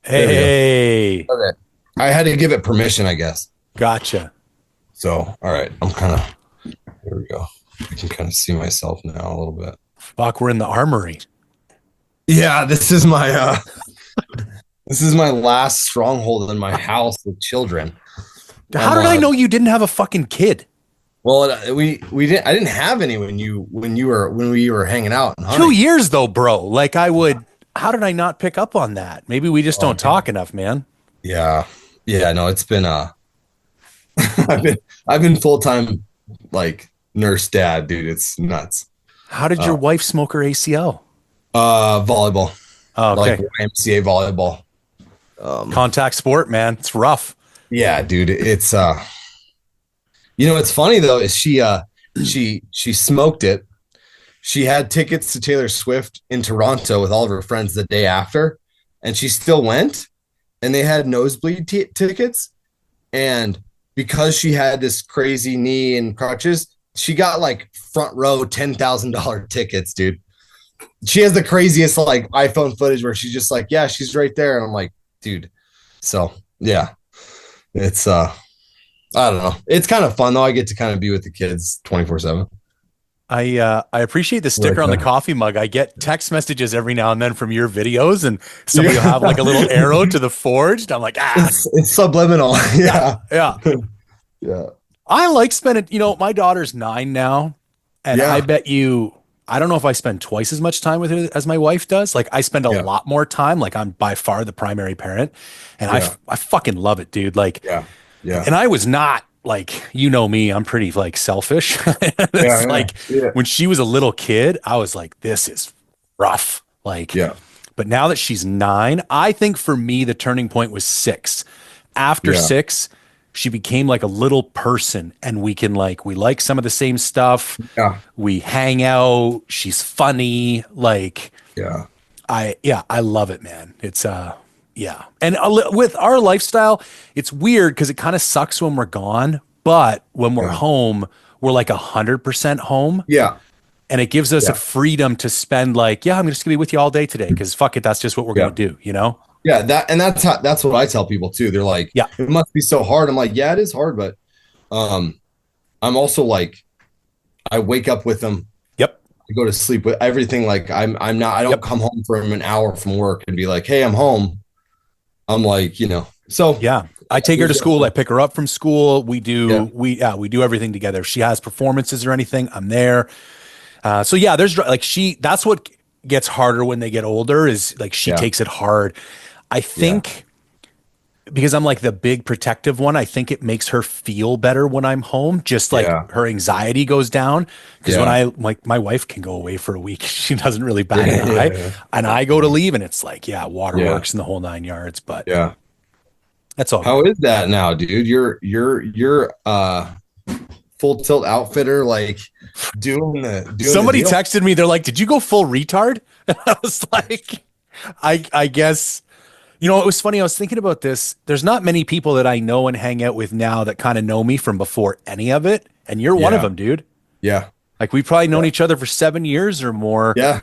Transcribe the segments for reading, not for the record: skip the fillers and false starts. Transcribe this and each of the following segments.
There we go. Hey, Okay. I had to give it permission, I guess. gotcha. So, all right. Here we go. I can kind of see myself now a little bit. Fuck, we're in the armory. Yeah, this is my last stronghold in my house with children. How did I know you didn't have a fucking kid? Well, we didn't. I didn't have any when we were hanging out. And 2 years though, bro. Like I would. How did I not pick up on that? Maybe we just don't talk enough, man. Yeah, yeah. No, it's been I've been full time like nurse dad, dude. It's nuts. How did your wife smoke her ACL? Volleyball. Oh, okay. Like YMCA volleyball. Contact sport, man. It's rough. Yeah, dude. It's it's funny though, is she smoked it. She had tickets to Taylor Swift in Toronto with all of her friends the day after, and she still went, and they had nosebleed tickets. And because she had this crazy knee and crutches, she got like front row $10,000 tickets, dude. She has the craziest like iPhone footage where she's just like, yeah, she's right there. And I'm like, dude. So yeah, it's I don't know. It's kind of fun though. I get to kind of be with the kids 24/7. I appreciate the sticker on the coffee mug. I get text messages every now and then from your videos, and somebody will have like a little arrow to the forged. I'm like, it's subliminal. Yeah. Yeah. I like spending, my daughter's 9 now, and I bet you, I don't know if I spend twice as much time with her as my wife does. Like I spend a lot more time. Like I'm by far the primary parent, and I fucking love it, dude. Like, yeah. And I was not like, me, I'm pretty like selfish. When she was a little kid, I was like, this is rough. Like, but now that she's 9, I think for me, the turning point was 6. After 6, she became like a little person, and we like some of the same stuff. Yeah. We hang out. She's funny. Like, I love it, man. It's, And with our lifestyle, it's weird because it kind of sucks when we're gone, but when we're home, we're like 100% home. Yeah. And it gives us a freedom to spend like, I'm just gonna be with you all day today. Cause fuck it. That's just what we're going to do, Yeah. That's what I tell people too. They're like, it must be so hard. I'm like, yeah, it is hard, but, I'm also like, I wake up with them. Yep. I go to sleep with everything. Like I don't come home from an hour from work and be like, hey, I'm home. I'm like, so I take her to school. I pick her up from school. We do everything together. If she has performances or anything, I'm there. There's like that's what gets harder when they get older is like, she takes it hard. I think because I'm like the big protective one, I think it makes her feel better when I'm home. Just like her anxiety goes down. Cause when my wife can go away for a week, she doesn't really bat an eye. And I go to leave and it's like, waterworks and the whole 9 yards, but that's all. How is that now, dude? You're full tilt outfitter, like somebody texted me. They're like, did you go full retard? And I was like, I guess, it was funny. I was thinking about this. There's not many people that I know and hang out with now that kind of know me from before any of it. And you're one of them, dude. Yeah. Like we've probably known each other for 7 years or more. Yeah.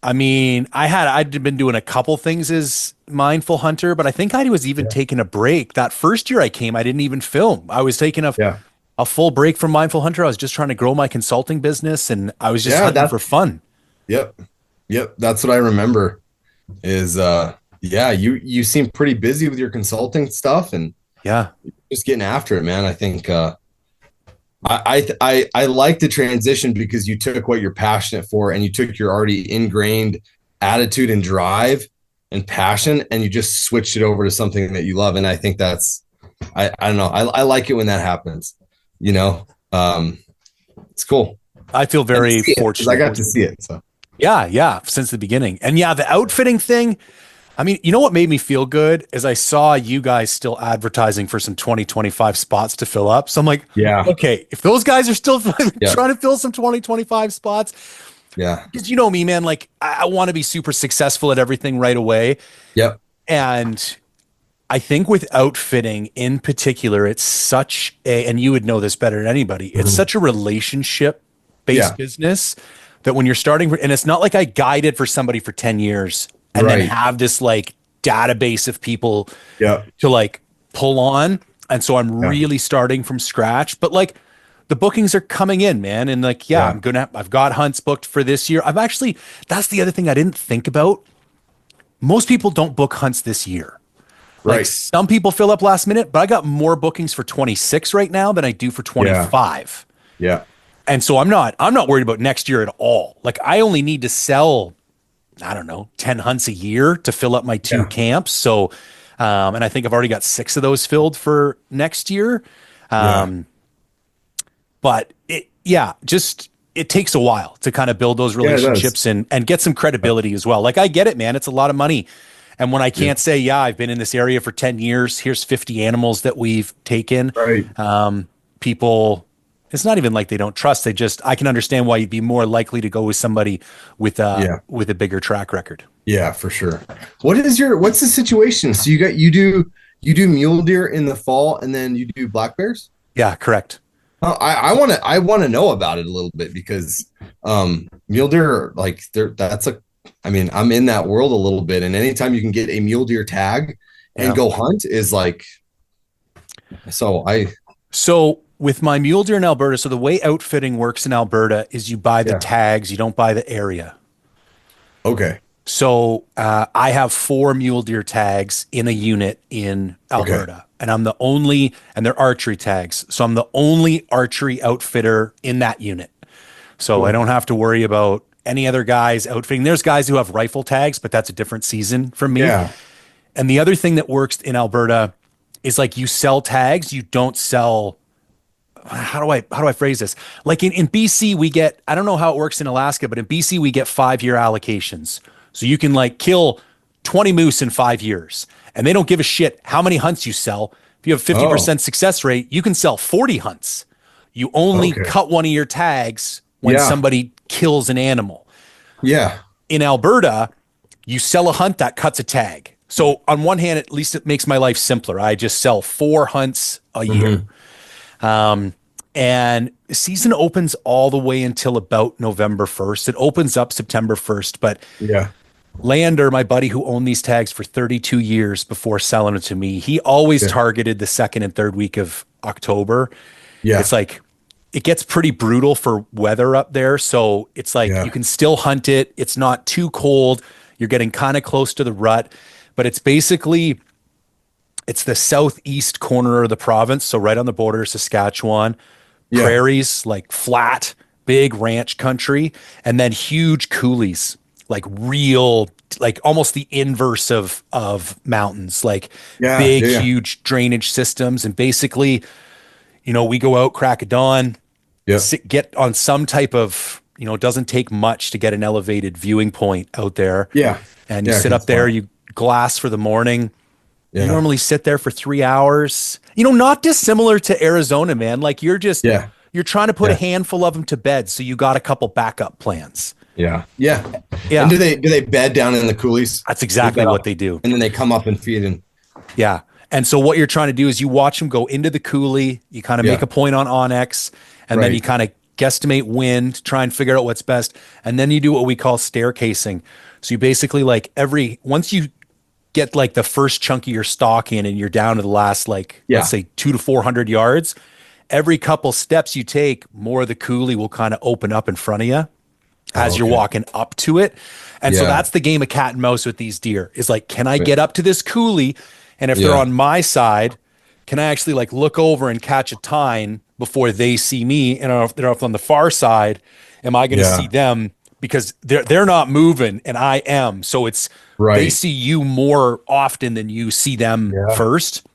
I mean, I'd been doing a couple things as mindful hunter, but I think I was even taking a break. That first year I came, I didn't even film. I was taking a full break from mindful hunter. I was just trying to grow my consulting business, and I was just hunting for fun. Yep. That's what I remember is, you seem pretty busy with your consulting stuff and just getting after it, man. I think, I like the transition because you took what you're passionate for and you took your already ingrained attitude and drive and passion, and you just switched it over to something that you love. And I think that's, I don't know. I like it when that happens, it's cool. I feel very fortunate. I got to see it. So since the beginning. And the outfitting thing, I mean, what made me feel good is I saw you guys still advertising for some 2025 spots to fill up. So I'm like, okay, if those guys are still trying to fill some 2025 spots, because me, man, like I want to be super successful at everything right away. Yep. And I think with outfitting in particular, it's such and you would know this better than anybody, it's such a relationship based business that when you're starting, and it's not like I guided for somebody for 10 years and then have this like database of people Yeah. to like pull on. And so I'm really starting from scratch, but like the bookings are coming in, man. And like, I've got hunts booked for this year. That's the other thing I didn't think about. Most people don't book hunts this year. Like some people fill up last minute, but I got more bookings for 26 right now than I do for 25. Yeah. And so I'm not worried about next year at all. Like I only need to sell, I don't know, 10 hunts a year to fill up my 2 camps. So, and I think I've already got 6 of those filled for next year. But it takes a while to kind of build those relationships and get some credibility as well. Like I get it, man. It's a lot of money. And when I can't say, I've been in this area for 10 years, here's 50 animals that we've taken. People, it's not even like they don't trust. I can understand why you'd be more likely to go with somebody with a bigger track record. Yeah, for sure. What's the situation? So you do mule deer in the fall and then you do black bears? Yeah, correct. I want to know about it a little bit because mule deer, like I'm in that world a little bit, and anytime you can get a mule deer tag and go hunt is like, so with my mule deer in Alberta, so the way outfitting works in Alberta is you buy the tags, you don't buy the area. Okay. So I have 4 mule deer tags in a unit in Alberta, and and they're archery tags. So I'm the only archery outfitter in that unit. So I don't have to worry about any other guys outfitting. There's guys who have rifle tags, but that's a different season from me. Yeah. And the other thing that works in Alberta is like you sell tags, you don't sell. How do I phrase this? Like in BC, we get, I don't know how it works in Alaska, but in BC, we get 5-year allocations. So you can like kill 20 moose in 5 years, and they don't give a shit how many hunts you sell. If you have 50% success rate, you can sell 40 hunts. You only cut one of your tags when somebody kills an animal. Yeah. In Alberta, you sell a hunt that cuts a tag. So on one hand, at least it makes my life simpler. I just sell 4 hunts a year. And the season opens all the way until about November 1st. It opens up September 1st, but Lander, my buddy who owned these tags for 32 years before selling it to me, he always targeted the 2nd and 3rd week of October. Yeah. It's like, it gets pretty brutal for weather up there. So it's like, you can still hunt it. It's not too cold. You're getting kind of close to the rut, but it's basically, it's the southeast corner of the province. So right on the border of Saskatchewan, prairies, like flat, big ranch country, and then huge coulees, like real, like almost the inverse of mountains, like huge drainage systems. And basically, we go out, crack of dawn, get on some type of, it doesn't take much to get an elevated viewing point out there. Yeah. And you sit up there, you glass for the morning. Yeah. You normally sit there for 3 hours, not dissimilar to Arizona, man. Like you're just, you're trying to put a handful of them to bed. So you got a couple backup plans. Yeah. Yeah. Yeah. And do they bed down in the coulees? That's exactly what they do. And then they come up and feed in. Yeah. And so what you're trying to do is you watch them go into the coulee, you kind of make a point on Onyx, and then you kind of guesstimate wind, try and figure out what's best. And then you do what we call staircasing. So you basically once you get like the first chunk of your stock in and you're down to the last, let's say 200 to 400 yards, every couple steps you take, more of the coulee will kind of open up in front of you as you're walking up to it. And so that's the game of cat and mouse with these deer is like, can I get up to this coulee? And if they're on my side, can I actually look over and catch a tine before they see me? And if they're up on the far side, am I going to see them? Because they're not moving and I am. So it's they see you more often than you see them first.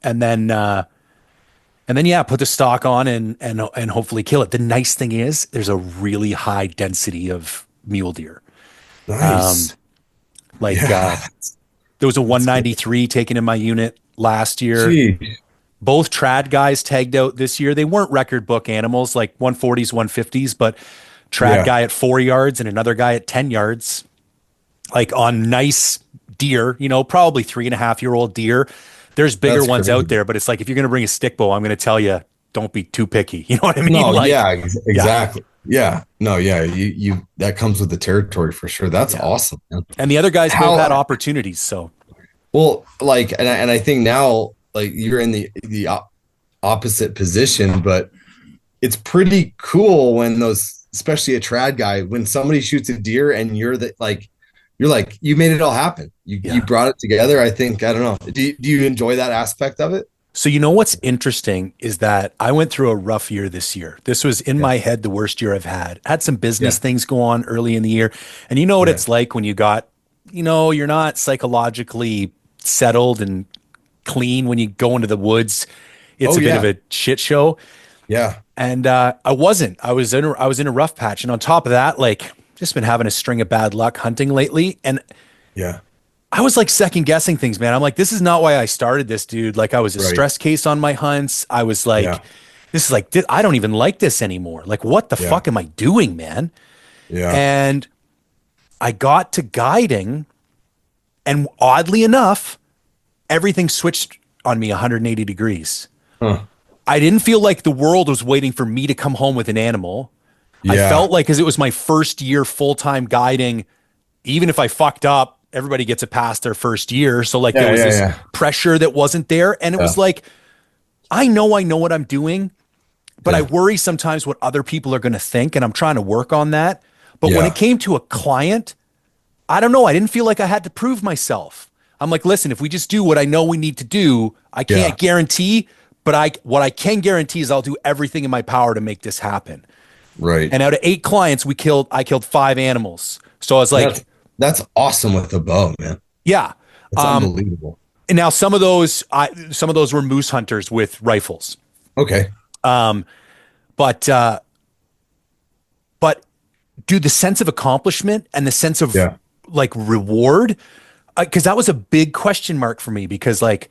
And then put the stock on and hopefully kill it. The nice thing is there's a really high density of mule deer. Nice. There was a 193 taken in my unit last year. Jeez. Both trad guys tagged out this year. They weren't record book animals, like 140s, 150s, but trad guy at 4 yards and another guy at 10 yards, like on nice deer, probably 3.5-year-old deer. There's bigger ones out there, but it's like, if you're going to bring a stick bow, I'm going to tell you, don't be too picky. You know what I mean? No, exactly. Yeah. No, you that comes with the territory for sure. That's awesome, man. And the other guys both had opportunities. So Well, like, and I think now, like, you're in the opposite position, but it's pretty cool when those, especially a trad guy, when somebody shoots a deer and you're like, you made it all happen. You brought it together. I think, I don't know. Do you enjoy that aspect of it? So, you know what's interesting is that I went through a rough year this year. This was in my head the worst year I've had. Had some business things go on early in the year. And you know what it's like when you got, you're not psychologically settled and clean when you go into the woods. It's a bit of a shit show. Yeah. And I wasn't. I was in a rough patch. And on top of that, like just been having a string of bad luck hunting lately. And Yeah. I was like second guessing things, man. I'm like, this is not why I started this, dude. Like I was a stress case on my hunts. I was like, this is like, I don't even like this anymore. Like, what the fuck am I doing, man? Yeah. And I got to guiding, and oddly enough, everything switched on me 180 degrees. Huh. I didn't feel like the world was waiting for me to come home with an animal. Yeah. I felt like, because it was my first year full-time guiding, even if I fucked up, everybody gets a pass their first year. So like there was this pressure that wasn't there. And it was like, I know what I'm doing, but I worry sometimes what other people are going to think. And I'm trying to work on that. But when it came to a client, I don't know. I didn't feel like I had to prove myself. I'm like, listen, if we just do what I know we need to do, I can't guarantee, but what I can guarantee is I'll do everything in my power to make this happen. Right. And out of 8 clients, I killed 5 animals. So I was like, that's awesome with the bow, man. Yeah. It's unbelievable. And now some of those were moose hunters with rifles. Okay. But dude, the sense of accomplishment and the sense of like reward, because that was a big question mark for me, because like,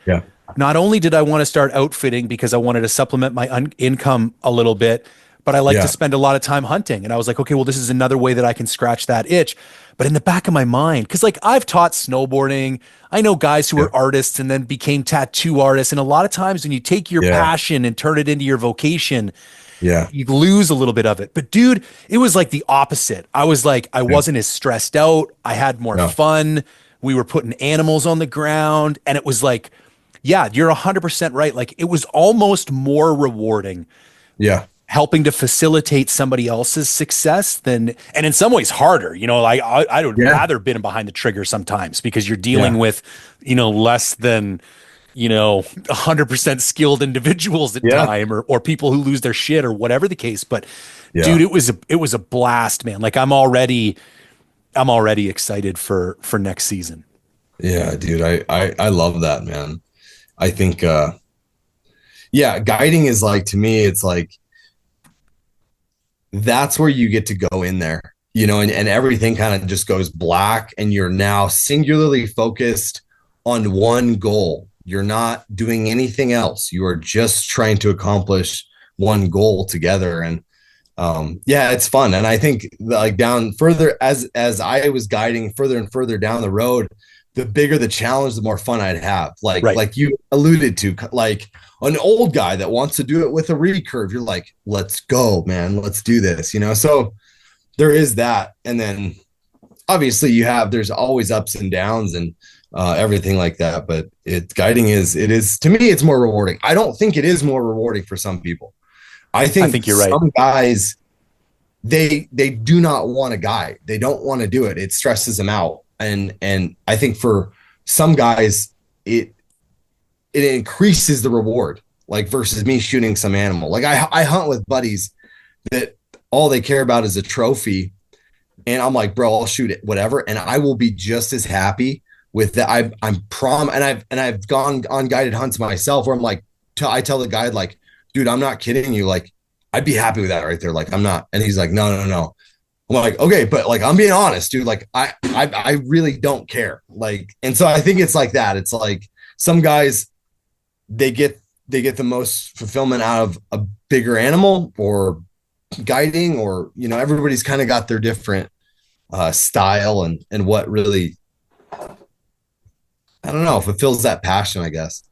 not only did I want to start outfitting because I wanted to supplement my income a little bit, but I like to spend a lot of time hunting. And I was like, okay, well, this is another way that I can scratch that itch. But in the back of my mind, because like I've taught snowboarding, I know guys who are artists and then became tattoo artists. And a lot of times when you take your passion and turn it into your vocation, you lose a little bit of it. But dude, it was like the opposite. I was like, I wasn't as stressed out. I had more fun. We were putting animals on the ground. And it was like, yeah, you're 100% right. Like it was almost more rewarding. Yeah. Helping to facilitate somebody else's success and in some ways harder, like I would rather been behind the trigger sometimes, because you're dealing with, less than, 100% skilled individuals at time, or people who lose their shit or whatever the case. But dude, it was a blast, man. Like I'm already excited for next season. Yeah, dude. I love that, man. I think, guiding is like, to me, it's like, that's where you get to go in there, and everything kind of just goes black, and you're now singularly focused on one goal. You're not doing anything else. You are just trying to accomplish one goal together. And it's fun. And I think like down further, as I was guiding further and further down the road, the bigger the challenge, the more fun I'd have. Like you alluded to, like an old guy that wants to do it with a recurve, you're like, let's go, man, let's do this, so there is that. And then obviously there's always ups and downs and everything like that, but guiding is to me, it's more rewarding. I don't think it is more rewarding for some people. I think you're right. Some guys, they do not want to guide. They don't want to do it. It stresses them out. And I think for some guys, it increases the reward, like versus me shooting some animal. Like I hunt with buddies that all they care about is a trophy. And I'm like, bro, I'll shoot it, whatever. And I will be just as happy with that. And I've gone on guided hunts myself where I'm like, I tell the guide, like, dude, I'm not kidding you. Like, I'd be happy with that right there. Like, I'm not. And he's like, no. I'm like, okay, but like, I'm being honest, dude. Like I really don't care. Like, and so I think it's like that. It's like some guys, they get the most fulfillment out of a bigger animal or guiding, or, everybody's kind of got their different style and what really, I don't know, fulfills that passion, I guess.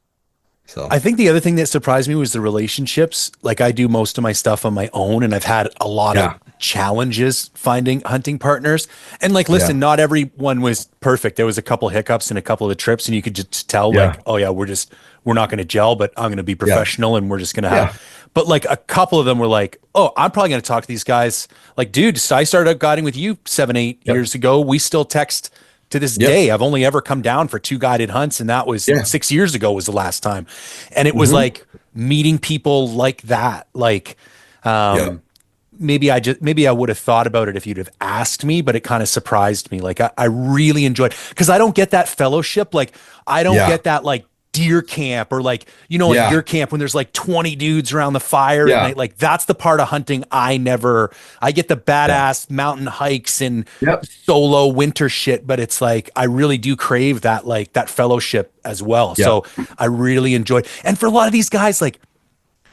So I think the other thing that surprised me was the relationships. Like I do most of my stuff on my own, and I've had a lot of challenges finding hunting partners. And like, listen, not everyone was perfect. There was a couple hiccups in a couple of the trips, and you could just tell like, oh yeah, we're not going to gel, but I'm going to be professional and we're just going to have, but like a couple of them were like, oh, I'm probably going to talk to these guys. Like, dude, I started out guiding with you 7-8 years ago. We still text to this day. I've only ever come down for 2 guided hunts, and that was 6 years ago was the last time. And it was like meeting people like that. Like, maybe I would have thought about it if you'd have asked me, but it kind of surprised me. Like I really enjoyed, because I don't get that fellowship. Like I don't get that like deer camp or like, like deer camp when there's like 20 dudes around the fire at night. Like that's the part of hunting I get the badass mountain hikes and solo winter shit, but it's like I really do crave that, like that fellowship as well. So I really enjoyed, and for a lot of these guys, like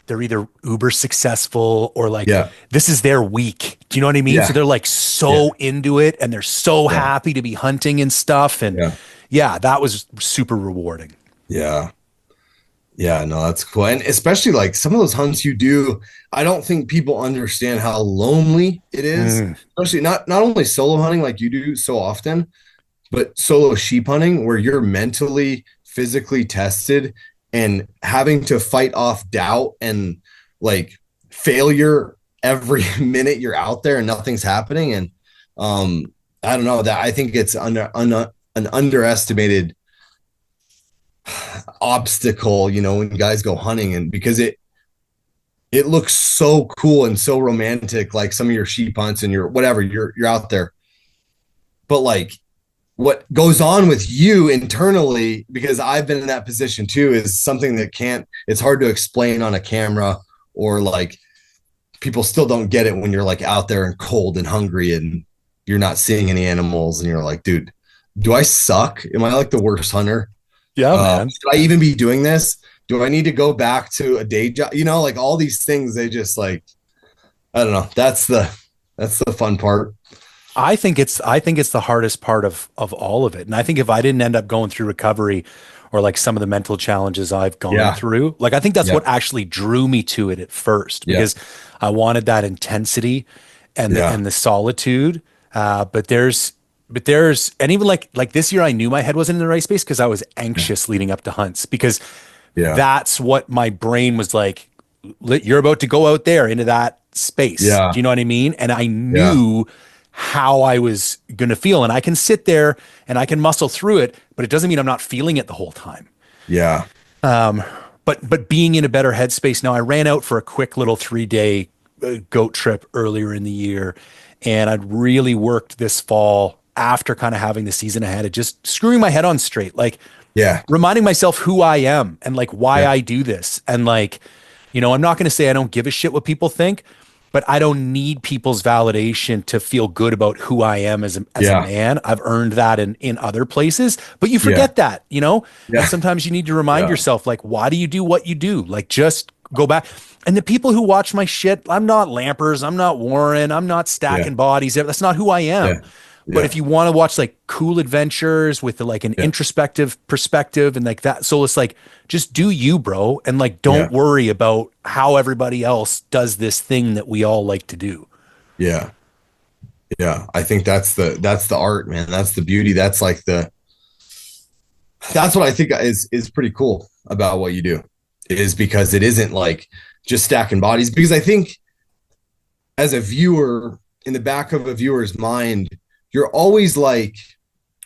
they're either uber successful or like this is their week. Do you know what I mean? So they're like so into it, and they're so happy to be hunting and stuff. And that was super rewarding. Yeah, no, that's cool. And especially like some of those hunts you do, I don't think people understand how lonely it is. Especially not only solo hunting like you do so often, but solo sheep hunting where you're mentally, physically tested and having to fight off doubt and like failure every minute you're out there and nothing's happening. And I don't know, that I think it's an underestimated obstacle, when guys go hunting, and because it looks so cool and so romantic, like some of your sheep hunts and your whatever, you're out there, but like what goes on with you internally, because I've been in that position too, is something that it's hard to explain on a camera, or like people still don't get it when you're like out there and cold and hungry and you're not seeing any animals and you're like, dude, do I suck? Am I like the worst hunter? Yeah, man. Should I even be doing this? Do I need to go back to a day job? Like all these things, they just like, I don't know. That's the fun part. I think it's the hardest part of all of it. And I think if I didn't end up going through recovery or like some of the mental challenges I've gone through, like I think that's what actually drew me to it at first, because I wanted that intensity and the solitude. But there's, and even like this year, I knew my head wasn't in the right space because I was anxious leading up to hunts, because that's what my brain was like. You're about to go out there into that space. Do you know what I mean? And I knew how I was going to feel, and I can sit there and I can muscle through it, but it doesn't mean I'm not feeling it the whole time. But being in a better headspace now, I ran out for a quick little 3-day goat trip earlier in the year, and I'd really worked this fall after kind of having the season ahead of just screwing my head on straight, like reminding myself who I am and like why I do this. And like, I'm not going to say I don't give a shit what people think, but I don't need people's validation to feel good about who I am as a man. I've earned that in other places, but you forget that, And sometimes you need to remind yourself, like, why do you do what you do? Like, just go back. And the people who watch my shit, I'm not Lampers, I'm not Warren, I'm not stacking bodies. That's not who I am. But if you want to watch like cool adventures with like an introspective perspective and like that, so it's like, just do you, bro. And like, don't worry about how everybody else does this thing that we all like to do. Yeah. I think that's the art, man. That's the beauty. That's what I think is pretty cool about what you do, is because it isn't like just stacking bodies. Because I think as a viewer, in the back of a viewer's mind, you're always like,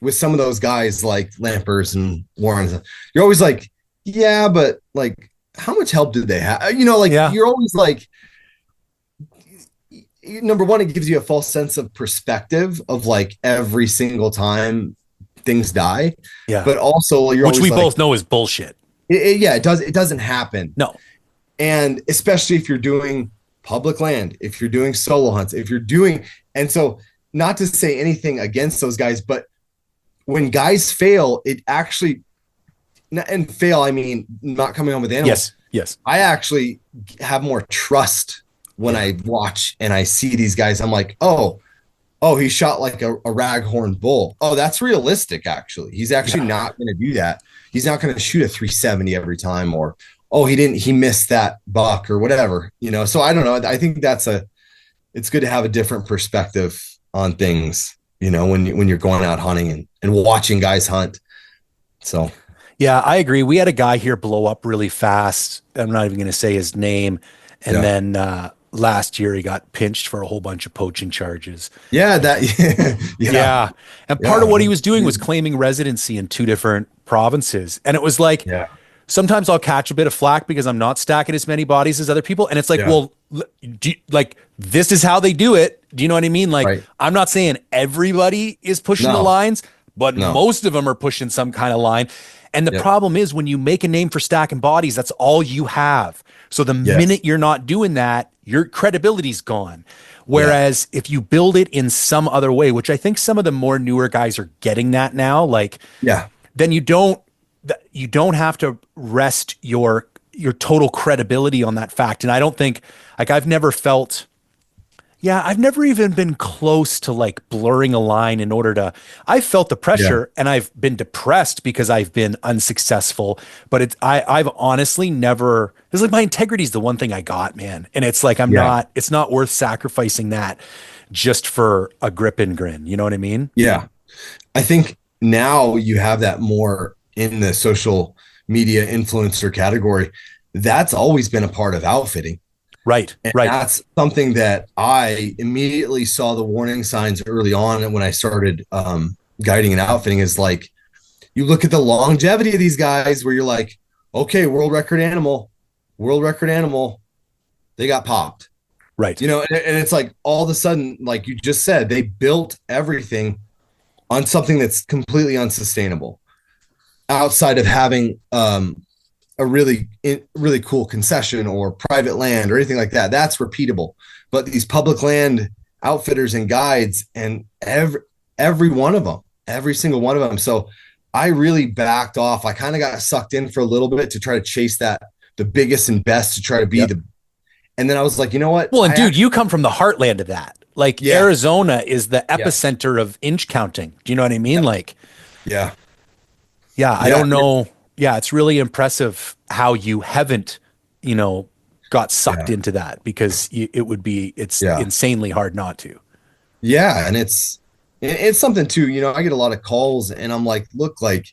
with some of those guys like Lampers and Warren, you're always like, yeah, but like, how much help did they have? You're always like, number one, it gives you a false sense of perspective of like every single time things die. But also which we both know is bullshit. It doesn't happen. No. And especially if you're doing public land, if you're doing solo hunts, and so, not to say anything against those guys, but when guys fail, it actually, and fail, I mean, not coming home with animals. Yes. I actually have more trust when I watch and I see these guys. I'm like, oh, he shot like a raghorn bull. Oh, that's realistic. Actually, he's actually not going to do that. He's not going to shoot a 370 every time, or, he missed that buck or whatever, So I don't know. I think it's good to have a different perspective on things, when you're going out hunting and watching guys hunt. So, yeah, I agree. We had a guy here blow up really fast. I'm not even going to say his name. And then last year he got pinched for a whole bunch of poaching charges. Yeah, yeah. And part of what he was doing was claiming residency in 2 different provinces. And it was like, sometimes I'll catch a bit of flack because I'm not stacking as many bodies as other people. And it's like, well, this is how they do it. Do you know what I mean? Like, I'm not saying everybody is pushing the lines, but most of them are pushing some kind of line. And the problem is when you make a name for stacking bodies, that's all you have. So the minute you're not doing that, your credibility's gone. Whereas if you build it in some other way, which I think some of the more newer guys are getting that now, then you don't have to rest your total credibility on that fact. And I don't think, I've never even been close to like blurring a line in order to, I've felt the pressure and I've been depressed because I've been unsuccessful, but I've honestly never, it's like my integrity is the one thing I got, man. And it's like, it's not worth sacrificing that just for a grip and grin. You know what I mean? Yeah. I think now you have that more in the social media influencer category. That's always been a part of outfitting. Right. That's something that I immediately saw the warning signs early on when I started guiding and outfitting, is like, you look at the longevity of these guys where you're like, okay, world record animal, they got popped. Right. And it's like all of a sudden, like you just said, they built everything on something that's completely unsustainable outside of having a really cool concession or private land or anything like that. That's repeatable. But these public land outfitters and guides, and every one of them, every single one of them. So I really backed off. I kind of got sucked in for a little bit to try to chase the biggest and best, to try to be and then I was like, you know what? Well, and dude, you come from the heartland of that. Like Arizona is the epicenter of inch counting. Do you know what I mean? Yeah. I don't know. Yeah, it's really impressive how you haven't, got sucked into that, because it's insanely hard not to. Yeah. And it's something too, I get a lot of calls and I'm like, look, like,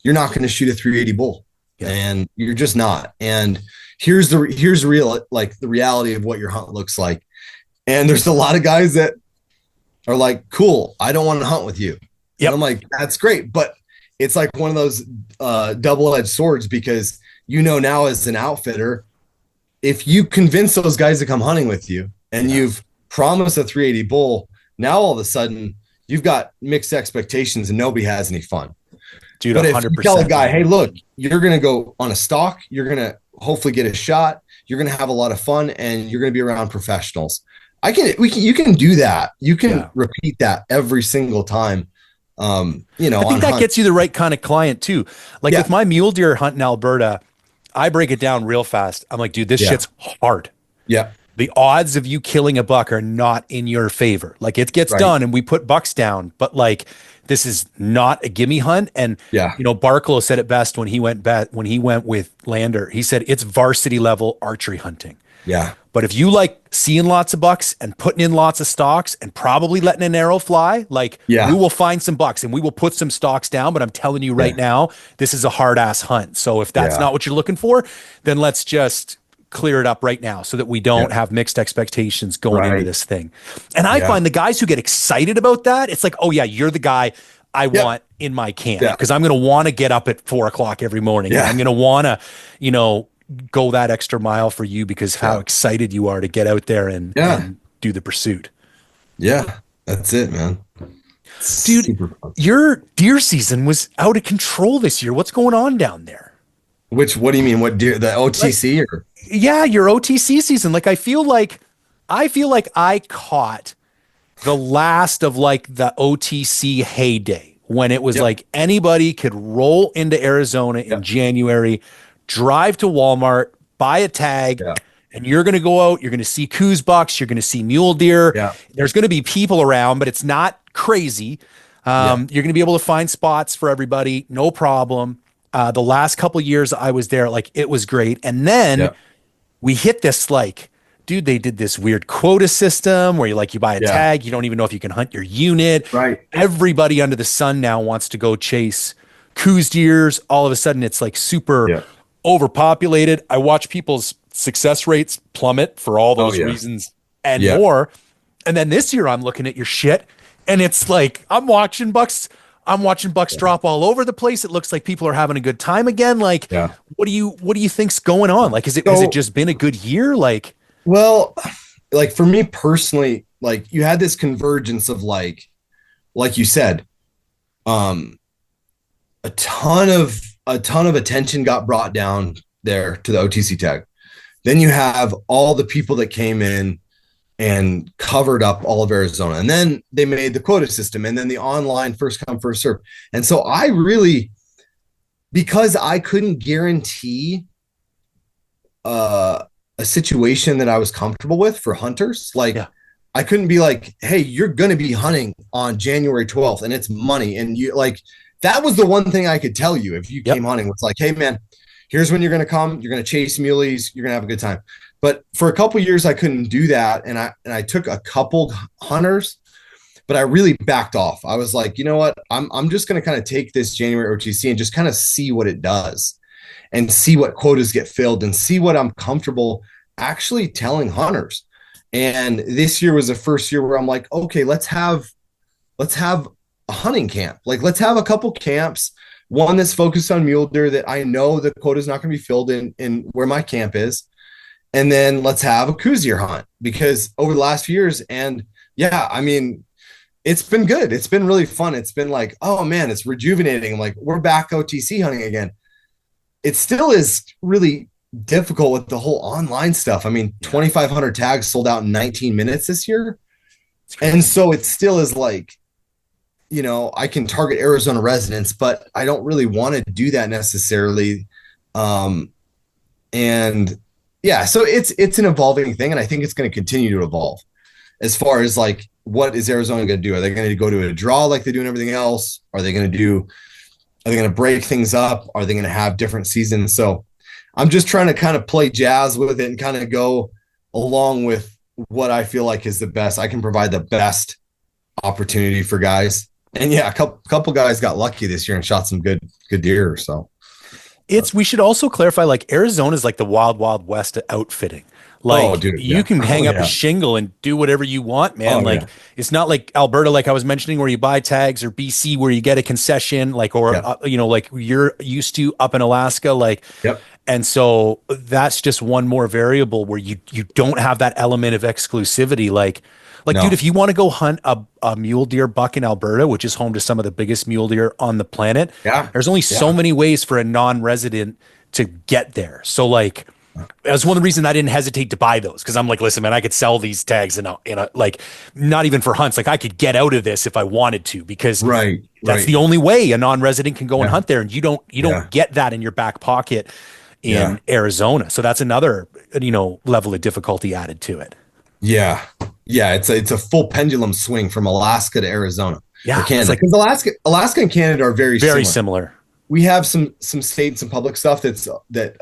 you're not going to shoot a 380 bull and you're just not. And here's the real, like, the reality of what your hunt looks like. And there's a lot of guys that are like, cool, I don't want to hunt with you. Yeah. I'm like, that's great. But it's like one of those double-edged swords, because now as an outfitter, if you convince those guys to come hunting with you and you've promised a 380 bull, now all of a sudden you've got mixed expectations and nobody has any fun. Dude, but 100%. If you tell a guy, hey, look, you're going to go on a stalk, you're going to hopefully get a shot, you're going to have a lot of fun, and you're going to be around professionals. You can do that. You can repeat that every single time. I think that gets you the right kind of client too. Like with my mule deer hunt in Alberta, I break it down real fast. I'm like, dude, this shit's hard. Yeah. The odds of you killing a buck are not in your favor. Like, it gets done and we put bucks down, but like, this is not a gimme hunt. And Barklow said it best when he went with Lander. He said it's varsity level archery hunting. Yeah. But if you like seeing lots of bucks and putting in lots of stalks and probably letting an arrow fly, we will find some bucks and we will put some stalks down. But I'm telling you right now, this is a hard ass hunt. So if that's not what you're looking for, then let's just clear it up right now so that we don't have mixed expectations going into this thing. And I find the guys who get excited about that, it's like, oh yeah, you're the guy I want in my camp, because I'm going to want to get up at 4:00 every morning. And I'm going to want to, go that extra mile for you because how excited you are to get out there and do the pursuit. Yeah, that's it, man. Dude, your deer season was out of control this year. What's going on down there? What do you mean? What deer, the OTC or? Yeah, your OTC season. Like, I feel like I caught the last of like the OTC heyday when it was like anybody could roll into Arizona in January, drive to Walmart, buy a tag, and you're going to go out, you're going to see coos bucks, you're going to see mule deer. Yeah. There's going to be people around, but it's not crazy. You're going to be able to find spots for everybody. No problem. The last couple of years I was there, like, it was great. And then we hit this like dude, they did this weird quota system where you buy a tag, you don't even know if you can hunt your unit. Right. Everybody under the sun now wants to go chase coos deers. All of a sudden, it's like super overpopulated. I watch people's success rates plummet for all those reasons and more. And then this year, I'm looking at your shit, and it's like I'm watching bucks drop all over the place. It looks like people are having a good time again. Like, what do you think's going on? Like, has it just been a good year? Like, well, like for me personally, like you had this convergence of like you said, a ton of attention got brought down there to the OTC tag. Then you have all the people that came in and covered up all of Arizona. And then they made the quota system and then the online first come, first serve. And so I really, because I couldn't guarantee a situation that I was comfortable with for hunters, like I couldn't be like, hey, you're going to be hunting on January 12th and it's money. And you like, that was the one thing I could tell you if you came hunting. It's like, hey man, here's when you're going to come, you're going to chase muleys, you're going to have a good time. But for a couple of years, I couldn't do that. And I took a couple hunters, but I really backed off. I was like, you know what? I'm just going to kind of take this January OTC and just kind of see what it does and see what quotas get filled and see what I'm comfortable actually telling hunters. And this year was the first year where I'm like, okay, let's have a hunting camp. Like, let's have a couple camps, one that's focused on mule deer that I know the quota is not going to be filled in where my camp is. And then let's have a coos deer hunt, because over the last few years, and I mean, it's been good. It's been really fun. It's been like, oh man, it's rejuvenating. Like we're back OTC hunting again. It still is really difficult with the whole online stuff. I mean, 2,500 tags sold out in 19 minutes this year. And so it still is like, you know, I can target Arizona residents, but I don't really want to do that necessarily. So it's an evolving thing, and I think it's going to continue to evolve as far as like, what is Arizona going to do? Are they going to go to a draw like they do in everything else? Are they going to break things up? Are they going to have different seasons? So I'm just trying to kind of play jazz with it and kind of go along with what I feel like is the best. I can provide the best opportunity for guys. And a couple guys got lucky this year and shot some good deer. So we should also clarify, like Arizona is like the wild, wild west of outfitting. Like you can hang up a shingle and do whatever you want, man. It's not like Alberta, like I was mentioning, where you buy tags, or BC where you get a concession, like, or, like you're used to up in Alaska, like, and so that's just one more variable where you don't have that element of exclusivity. Like, dude, if you want to go hunt a mule deer buck in Alberta, which is home to some of the biggest mule deer on the planet, there's only so many ways for a non-resident to get there. So like, that's one of the reasons I didn't hesitate to buy those, because I'm like, listen, man, I could sell these tags in a like, not even for hunts. Like I could get out of this if I wanted to, because that's the only way a non-resident can go and hunt there, and you don't get that in your back pocket in Arizona. So that's another level of difficulty added to it. Yeah, it's a full pendulum swing from Alaska to Arizona. Yeah, Canada. Because Alaska and Canada are very similar. We have some state and some public stuff that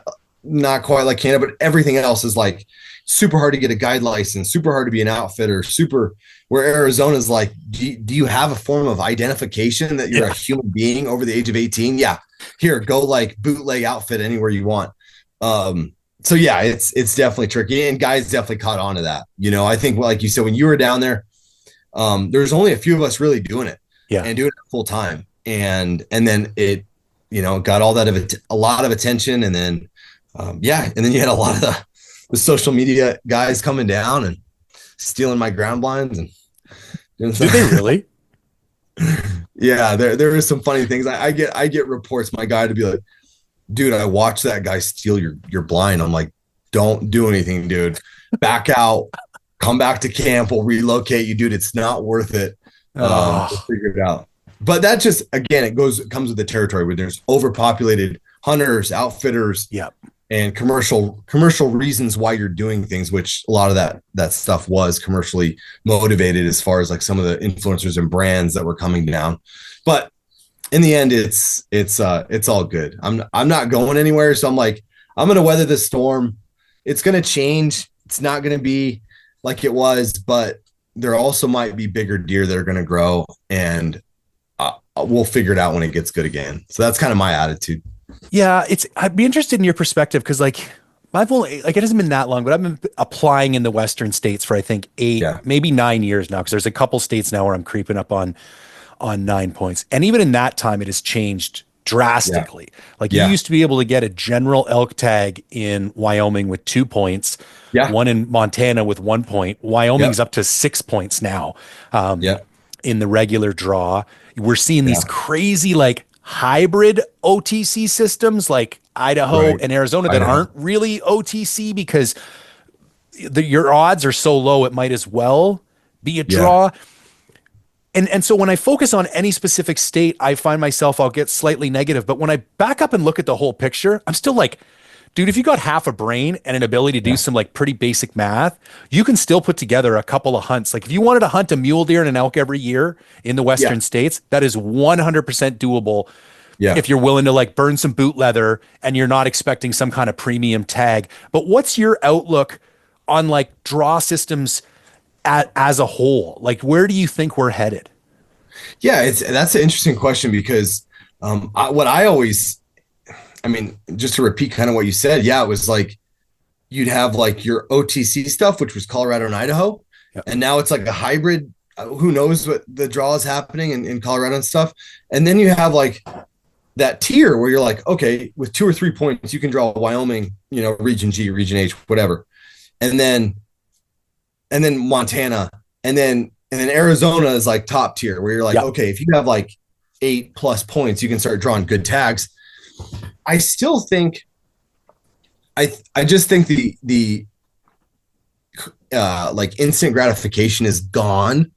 not quite like Canada, but everything else is like super hard to get a guide license, super hard to be an outfitter, where Arizona is like, do you have a form of identification that you're a human being over the age of 18? Yeah, here, go like bootleg outfit anywhere you want. So it's definitely tricky, and guys definitely caught on to that. I think, like you said, when you were down there, there's only a few of us really doing it, and doing it full time, and then it, got all that a lot of attention, and then, and then you had a lot of the social media guys coming down and stealing my ground blinds and did they really? Yeah, there is some funny things. I get reports. My guy to be like, dude, I watched that guy steal your blind. I'm like, don't do anything, dude. Back out, come back to camp. We'll relocate you, dude. It's not worth it. We'll figure it out. But that just, again, it comes with the territory where there's overpopulated hunters, outfitters, and commercial reasons why you're doing things, which a lot of that stuff was commercially motivated, as far as like some of the influencers and brands that were coming down. But in the end, it's all good. I'm not going anywhere. So I'm like, I'm going to weather the storm. It's going to change. it's not going to be like it was, but there also might be bigger deer that are going to grow, and we'll figure it out when it gets good again. So that's kind of my attitude. Yeah, I'd be interested in your perspective because like I've only like it hasn't been that long, but I've been applying in the Western states for I think 8, maybe 9 years now. Because there's a couple states now where I'm creeping up on 9 points, and even in that time, it has changed drastically. Like you used to be able to get a general elk tag in Wyoming with 2 points, one in Montana with 1 point. Wyoming's up to 6 points now. In the regular draw, we're seeing these crazy like hybrid OTC systems like Idaho and Arizona that aren't really OTC because your odds are so low, it might as well be a draw. And so when I focus on any specific state, I find myself, I'll get slightly negative. But when I back up and look at the whole picture, I'm still like, dude, if you got half a brain and an ability to do some like pretty basic math, you can still put together a couple of hunts. Like if you wanted to hunt a mule deer and an elk every year in the Western states, that is 100% doable. If you're willing to like burn some boot leather and you're not expecting some kind of premium tag. But what's your outlook on like draw systems as a whole? Like where do you think we're headed? Yeah, that's an interesting question because just to repeat kind of what you said, it was like you'd have like your OTC stuff, which was Colorado and Idaho. And now it's like a hybrid. Who knows what the draw is happening in Colorado and stuff. And then you have like that tier where you're like, okay, with 2 or 3 points, you can draw Wyoming, region G, region H, whatever. And then Montana, and then Arizona is like top tier where you're like, okay, if you have like 8+ points, you can start drawing good tags. I still think, I just think the like instant gratification is gone,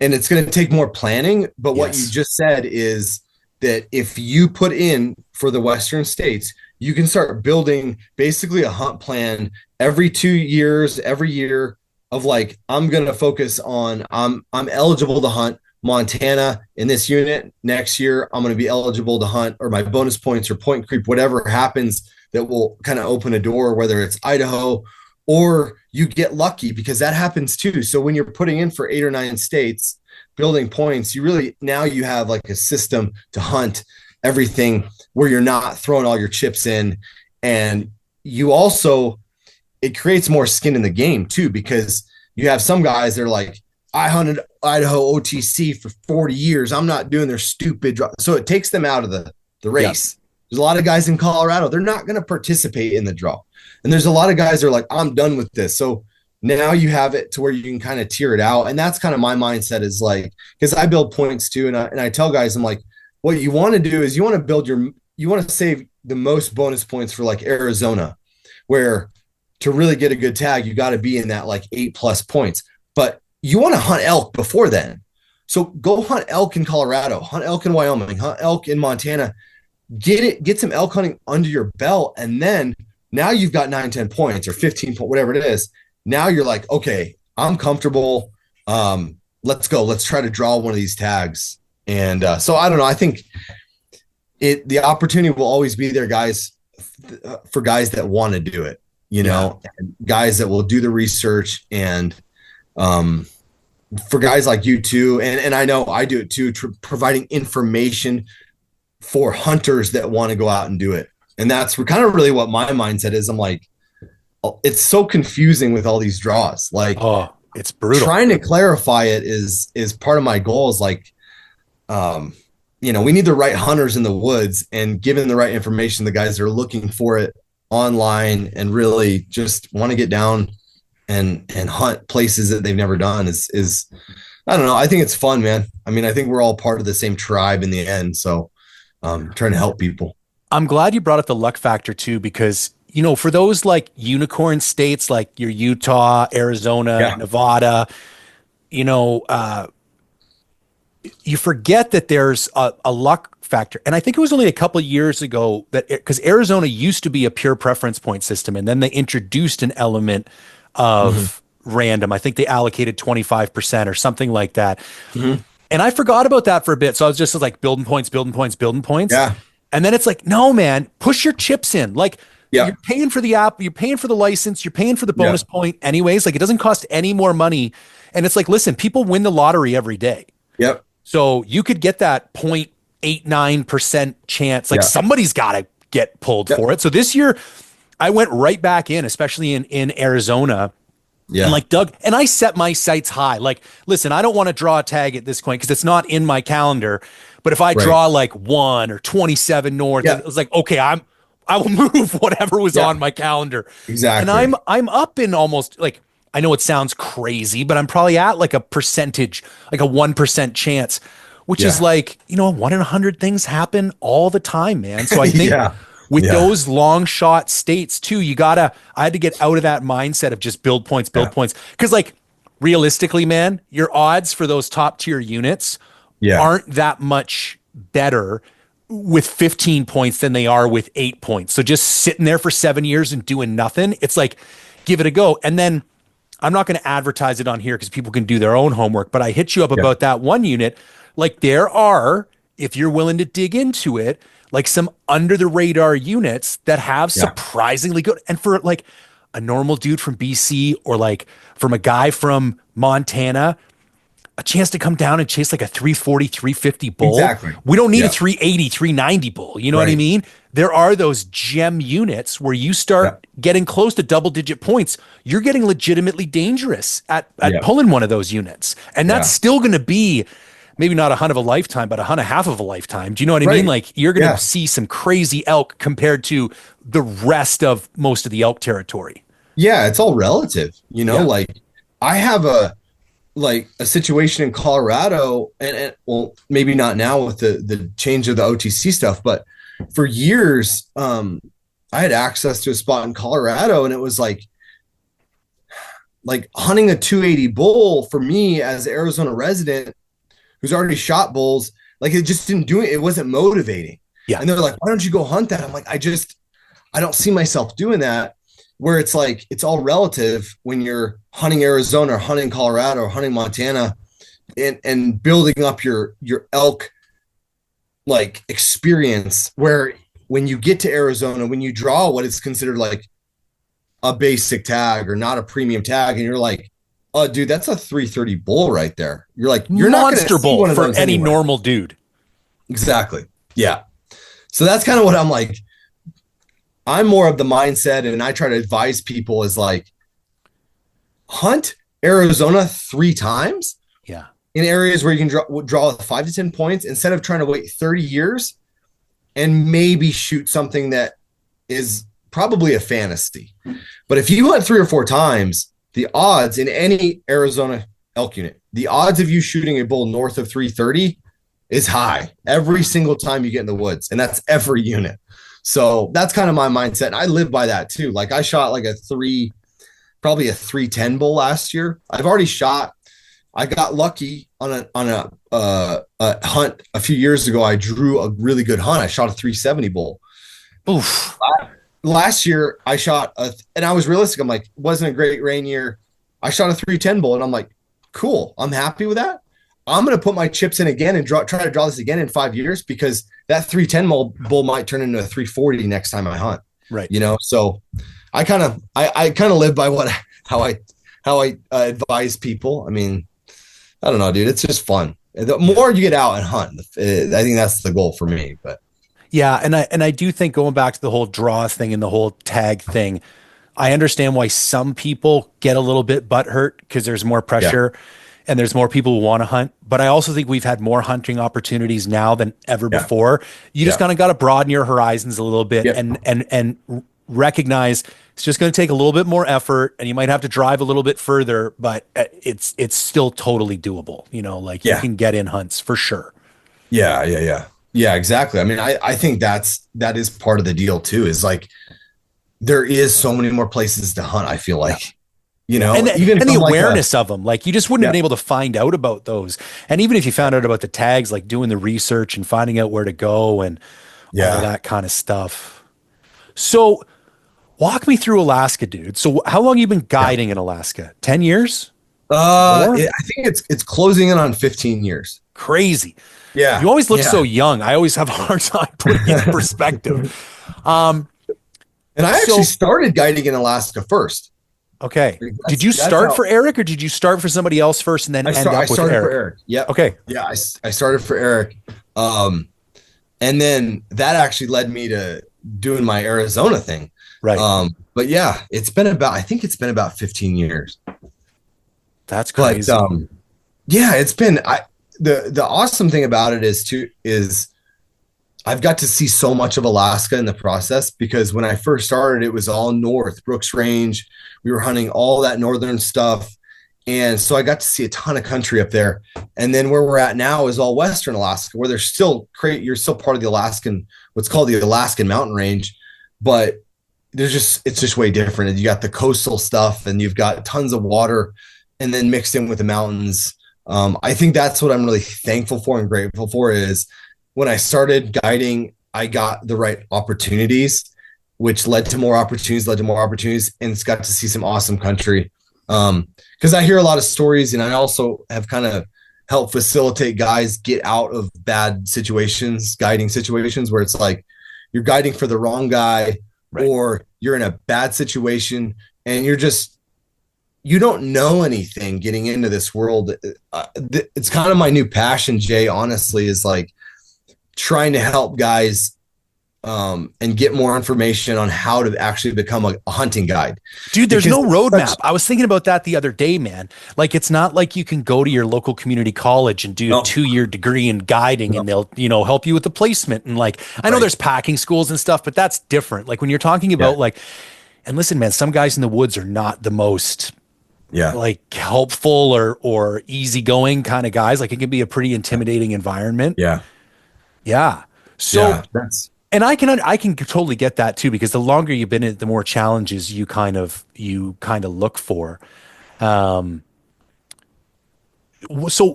and it's going to take more planning. But what you just said is that if you put in for the Western states, you can start building basically a hunt plan every 2 years, every year of like, I'm going to focus on, I'm eligible to hunt Montana in this unit. Next year, I'm going to be eligible to hunt, or my bonus points or point creep, whatever happens that will kind of open a door, whether it's Idaho or you get lucky, because that happens too. So when you're putting in for 8 or 9 states, building points, now you have like a system to hunt everything where you're not throwing all your chips in. And you also, it creates more skin in the game too, because you have some guys that are like, I hunted Idaho OTC for 40 years. I'm not doing their stupid draw. So it takes them out of the race. Yeah. There's a lot of guys in Colorado, they're not going to participate in the draw. And there's a lot of guys that are like, I'm done with this. So now you have it to where you can kind of tier it out. And that's kind of my mindset, is like, because I build points too. And I tell guys, I'm like, what you want to do is you want to save the most bonus points for like Arizona, where to really get a good tag, you got to be in that like 8+ points. But you want to hunt elk before then. So go hunt elk in Colorado, hunt elk in Wyoming, hunt elk in Montana, get some elk hunting under your belt. And then now you've got 9, 10 points or 15 points, whatever it is. Now you're like, okay, I'm comfortable. Let's go. Let's try to draw one of these tags. And so I don't know. I think the opportunity will always be there, guys, for guys that want to do it, and guys that will do the research, and for guys like you too. And I know I do it too, providing information for hunters that want to go out and do it. And that's kind of really what my mindset is. I'm like, it's so confusing with all these draws. Like, oh, it's brutal. Trying to clarify it is part of my goal. Is like, we need the right hunters in the woods, and given the right information, the guys that are looking for it online and really just want to get down and hunt places that they've never done is I don't know. I think it's fun, man. I mean, I think we're all part of the same tribe in the end. So trying to help people. I'm glad you brought up the luck factor too, because, for those like unicorn states, like your Utah, Arizona, Nevada, you forget that there's a luck factor. And I think it was only a couple of years ago because Arizona used to be a pure preference point system, and then they introduced an element of random. I think they allocated 25% or something like that. Mm-hmm. And I forgot about that for a bit. So I was just like building points. Yeah. And then it's like, no, man, push your chips in. Like Yeah. you're paying for the app, you're paying for the license, you're paying for the bonus point anyways. Like it doesn't cost any more money. And it's like, listen, people win the lottery every day. Yep. So you could get that 0.89% chance. Like somebody's got to get pulled for it. So this year I went right back in, especially in Arizona. Yeah. And like Doug, and I set my sights high. Like, listen, I don't want to draw a tag at this point because it's not in my calendar. But if I draw like 1 or 27 north, it was like, okay, I will move whatever was on my calendar. Exactly. And I'm up in almost like, I know it sounds crazy, but I'm probably at like a percentage, like a 1% chance, which is like, 1 in 100 things happen all the time, man. So I think with those long shot states too, I had to get out of that mindset of just build points. Cause like realistically, man, your odds for those top tier units aren't that much better with 15 points than they are with 8 points. So just sitting there for 7 years and doing nothing, it's like, give it a go. And then I'm not going to advertise it on here because people can do their own homework, but I hit you up about that one unit. Like there are, if you're willing to dig into it, like some under the radar units that have surprisingly good. And for like a normal dude from BC or like from a guy from Montana, a chance to come down and chase like a 340, 350 bull. Exactly. We don't need a 380, 390 bull. You know what I mean? There are those gem units where you start getting close to double digit points. You're getting legitimately dangerous at pulling one of those units. And that's still going to be maybe not a hunt of a lifetime, but a hunt of half of a lifetime. Do you know what I mean? Like you're going to see some crazy elk compared to the rest of most of the elk territory. Yeah. It's all relative, like I have a situation in Colorado and well, maybe not now with the change of the OTC stuff, but for years, I had access to a spot in Colorado and it was like hunting a 280 bull for me as an Arizona resident who's already shot bulls. Like it just didn't do it. It wasn't motivating. Yeah. And they're like, why don't you go hunt that? I'm like, I don't see myself doing that. Where it's like, it's all relative when you're hunting Arizona or hunting Colorado or hunting Montana and building up your elk like experience, where when you get to Arizona, when you draw what is considered like a basic tag or not a premium tag, and you're like, oh dude, that's a 330 bull right there. You're like, you're monster not bull for any normal dude. Exactly. Yeah. So that's kind of what I'm like. I'm more of the mindset, and I try to advise people is like, hunt Arizona 3 times. Yeah. In areas where you can draw 5 to 10 points instead of trying to wait 30 years and maybe shoot something that is probably a fantasy. But if you hunt 3 or 4 times, the odds in any Arizona elk unit, the odds of you shooting a bull north of 330 is high every single time you get in the woods. And that's every unit. So that's kind of my mindset. And I live by that too. Like I shot like probably a 310 bull last year. I've already shot. I got lucky on a hunt a few years ago. I drew a really good hunt. I shot a 370 bull. Oof. Last year I shot and I was realistic. I'm like, it wasn't a great rain year. I shot a 310 bull and I'm like, cool. I'm happy with that. I'm going to put my chips in again and try to draw this again in 5 years, because that 310 bull might turn into a 340 next time I hunt. Right. So I kind of live by how I advise people. I mean, I don't know, dude, it's just fun. The more you get out and hunt, I think that's the goal for me, but yeah. And I do think, going back to the whole draw thing and the whole tag thing, I understand why some people get a little bit butthurt because there's more pressure. Yeah. And there's more people who want to hunt, but I also think we've had more hunting opportunities now than ever before. You just kind of got to broaden your horizons a little bit and recognize it's just going to take a little bit more effort, and you might have to drive a little bit further, but it's still totally doable. You can get in hunts for sure. Yeah, exactly. I mean, I think that is part of the deal too, is like, there is so many more places to hunt. I feel like. And even the awareness of them, like you just wouldn't have been able to find out about those. And even if you found out about the tags, like doing the research and finding out where to go and all that kind of stuff. So walk me through Alaska, dude. So how long have you been guiding in Alaska? 10 years? I think it's closing in on 15 years. Crazy. Yeah. You always look so young. I always have a hard time putting it in perspective. And I actually started guiding in Alaska first. Okay. Did you start for Eric, or did you start for somebody else first and then end up with Eric? For Eric. Yeah. Okay. Yeah, I started for Eric. And then that actually led me to doing my Arizona thing. Right. But yeah, I think it's been about 15 years. That's crazy. But yeah, it's been the awesome thing about it is I've got to see so much of Alaska in the process, because when I first started, it was all north, Brooks Range. We were hunting all that northern stuff. And so I got to see a ton of country up there. And then where we're at now is all Western Alaska, where you're still part of the Alaskan, what's called the Alaskan mountain range, but it's just way different. You got the coastal stuff and you've got tons of water, and then mixed in with the mountains. I think that's what I'm really thankful for and grateful for, is when I started guiding, I got the right opportunities, which led to more opportunities, and it's got to see some awesome country. Because I hear a lot of stories, and I also have kind of helped facilitate guys get out of bad situations, guiding situations where it's like you're guiding for the wrong guy, right, or you're in a bad situation and you don't know anything getting into this world. It's kind of my new passion, Jay, honestly, is like trying to help guys and get more information on how to actually become a hunting guide. Dude, there's no roadmap. I was thinking about that the other day, man. Like, it's not like you can go to your local community college and do a 2-year degree in guiding and they'll, help you with the placement. And like, I know there's packing schools and stuff, but that's different. Like when you're talking about and listen, man, some guys in the woods are not the most like helpful or easygoing kind of guys. Like it can be a pretty intimidating environment. Yeah. So and I can totally get that too, because the longer you've been in it, the more challenges you kind of look for. So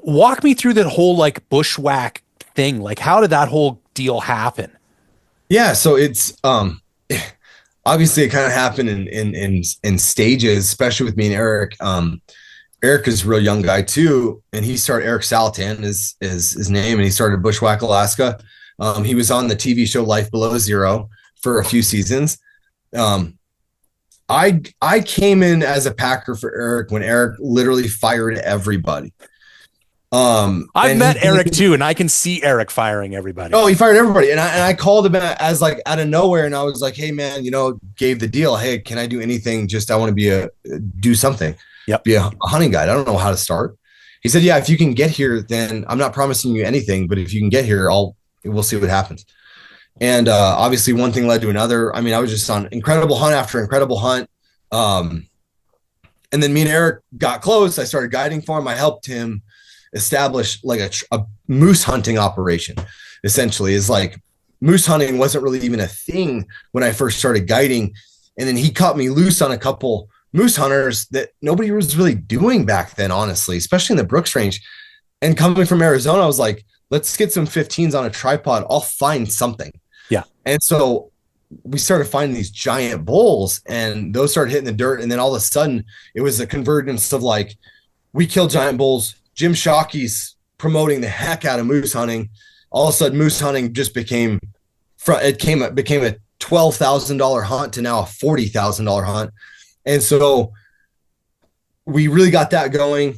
walk me through that whole like bushwhack thing. Like, how did that whole deal happen? Yeah. So it's, obviously it kind of happened in stages, especially with me and Eric. Eric is a real young guy too. And he started, Eric Salatan is his name. And he started Bushwack, Alaska. He was on the TV show Life Below Zero for a few seasons. I came in as a packer for Eric when Eric literally fired everybody. I've met Eric too, and I can see Eric firing everybody. Oh, he fired everybody. And I called him as like out of nowhere. And I was like, hey man, gave the deal. Hey, can I do anything? Just, I want to do something. Be a hunting guide. I don't know how to start. He said, yeah, if you can get here, then I'm not promising you anything, but if you can get here, we'll see what happens. And obviously one thing led to another. I mean, I was just on incredible hunt after incredible hunt. And then me and Eric got close. I started guiding for him. I helped him establish like a moose hunting operation. Essentially, is like moose hunting wasn't really even a thing when I first started guiding. And then he cut me loose on a couple moose hunters that nobody was really doing back then, honestly, especially in the Brooks range. And coming from Arizona, I was like, let's get some 15s on a tripod. I'll find something. Yeah. And so we started finding these giant bulls, and those started hitting the dirt. And then all of a sudden it was a convergence of like, we kill giant bulls. Jim Shockey's promoting the heck out of moose hunting. All of a sudden moose hunting just became a $12,000 hunt to now a $40,000 hunt. And so we really got that going.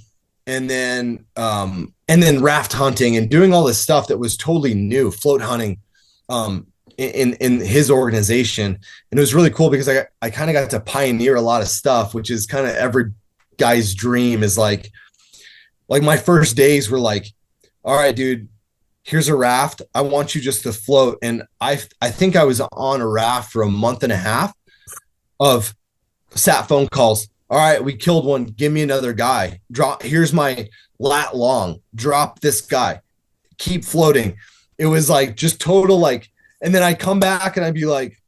And then raft hunting and doing all this stuff that was totally new, float hunting, in his organization. And it was really cool because I kind of got to pioneer a lot of stuff, which is kind of every guy's dream, is like my first days were like, all right, dude, here's a raft. I want you just to float. And I think I was on a raft for a month and a half of sat phone calls. All right, we killed one. Give me another guy. Here's my lat long. Drop this guy. Keep floating. It was like just total like, and then I'd come back and I'd be like,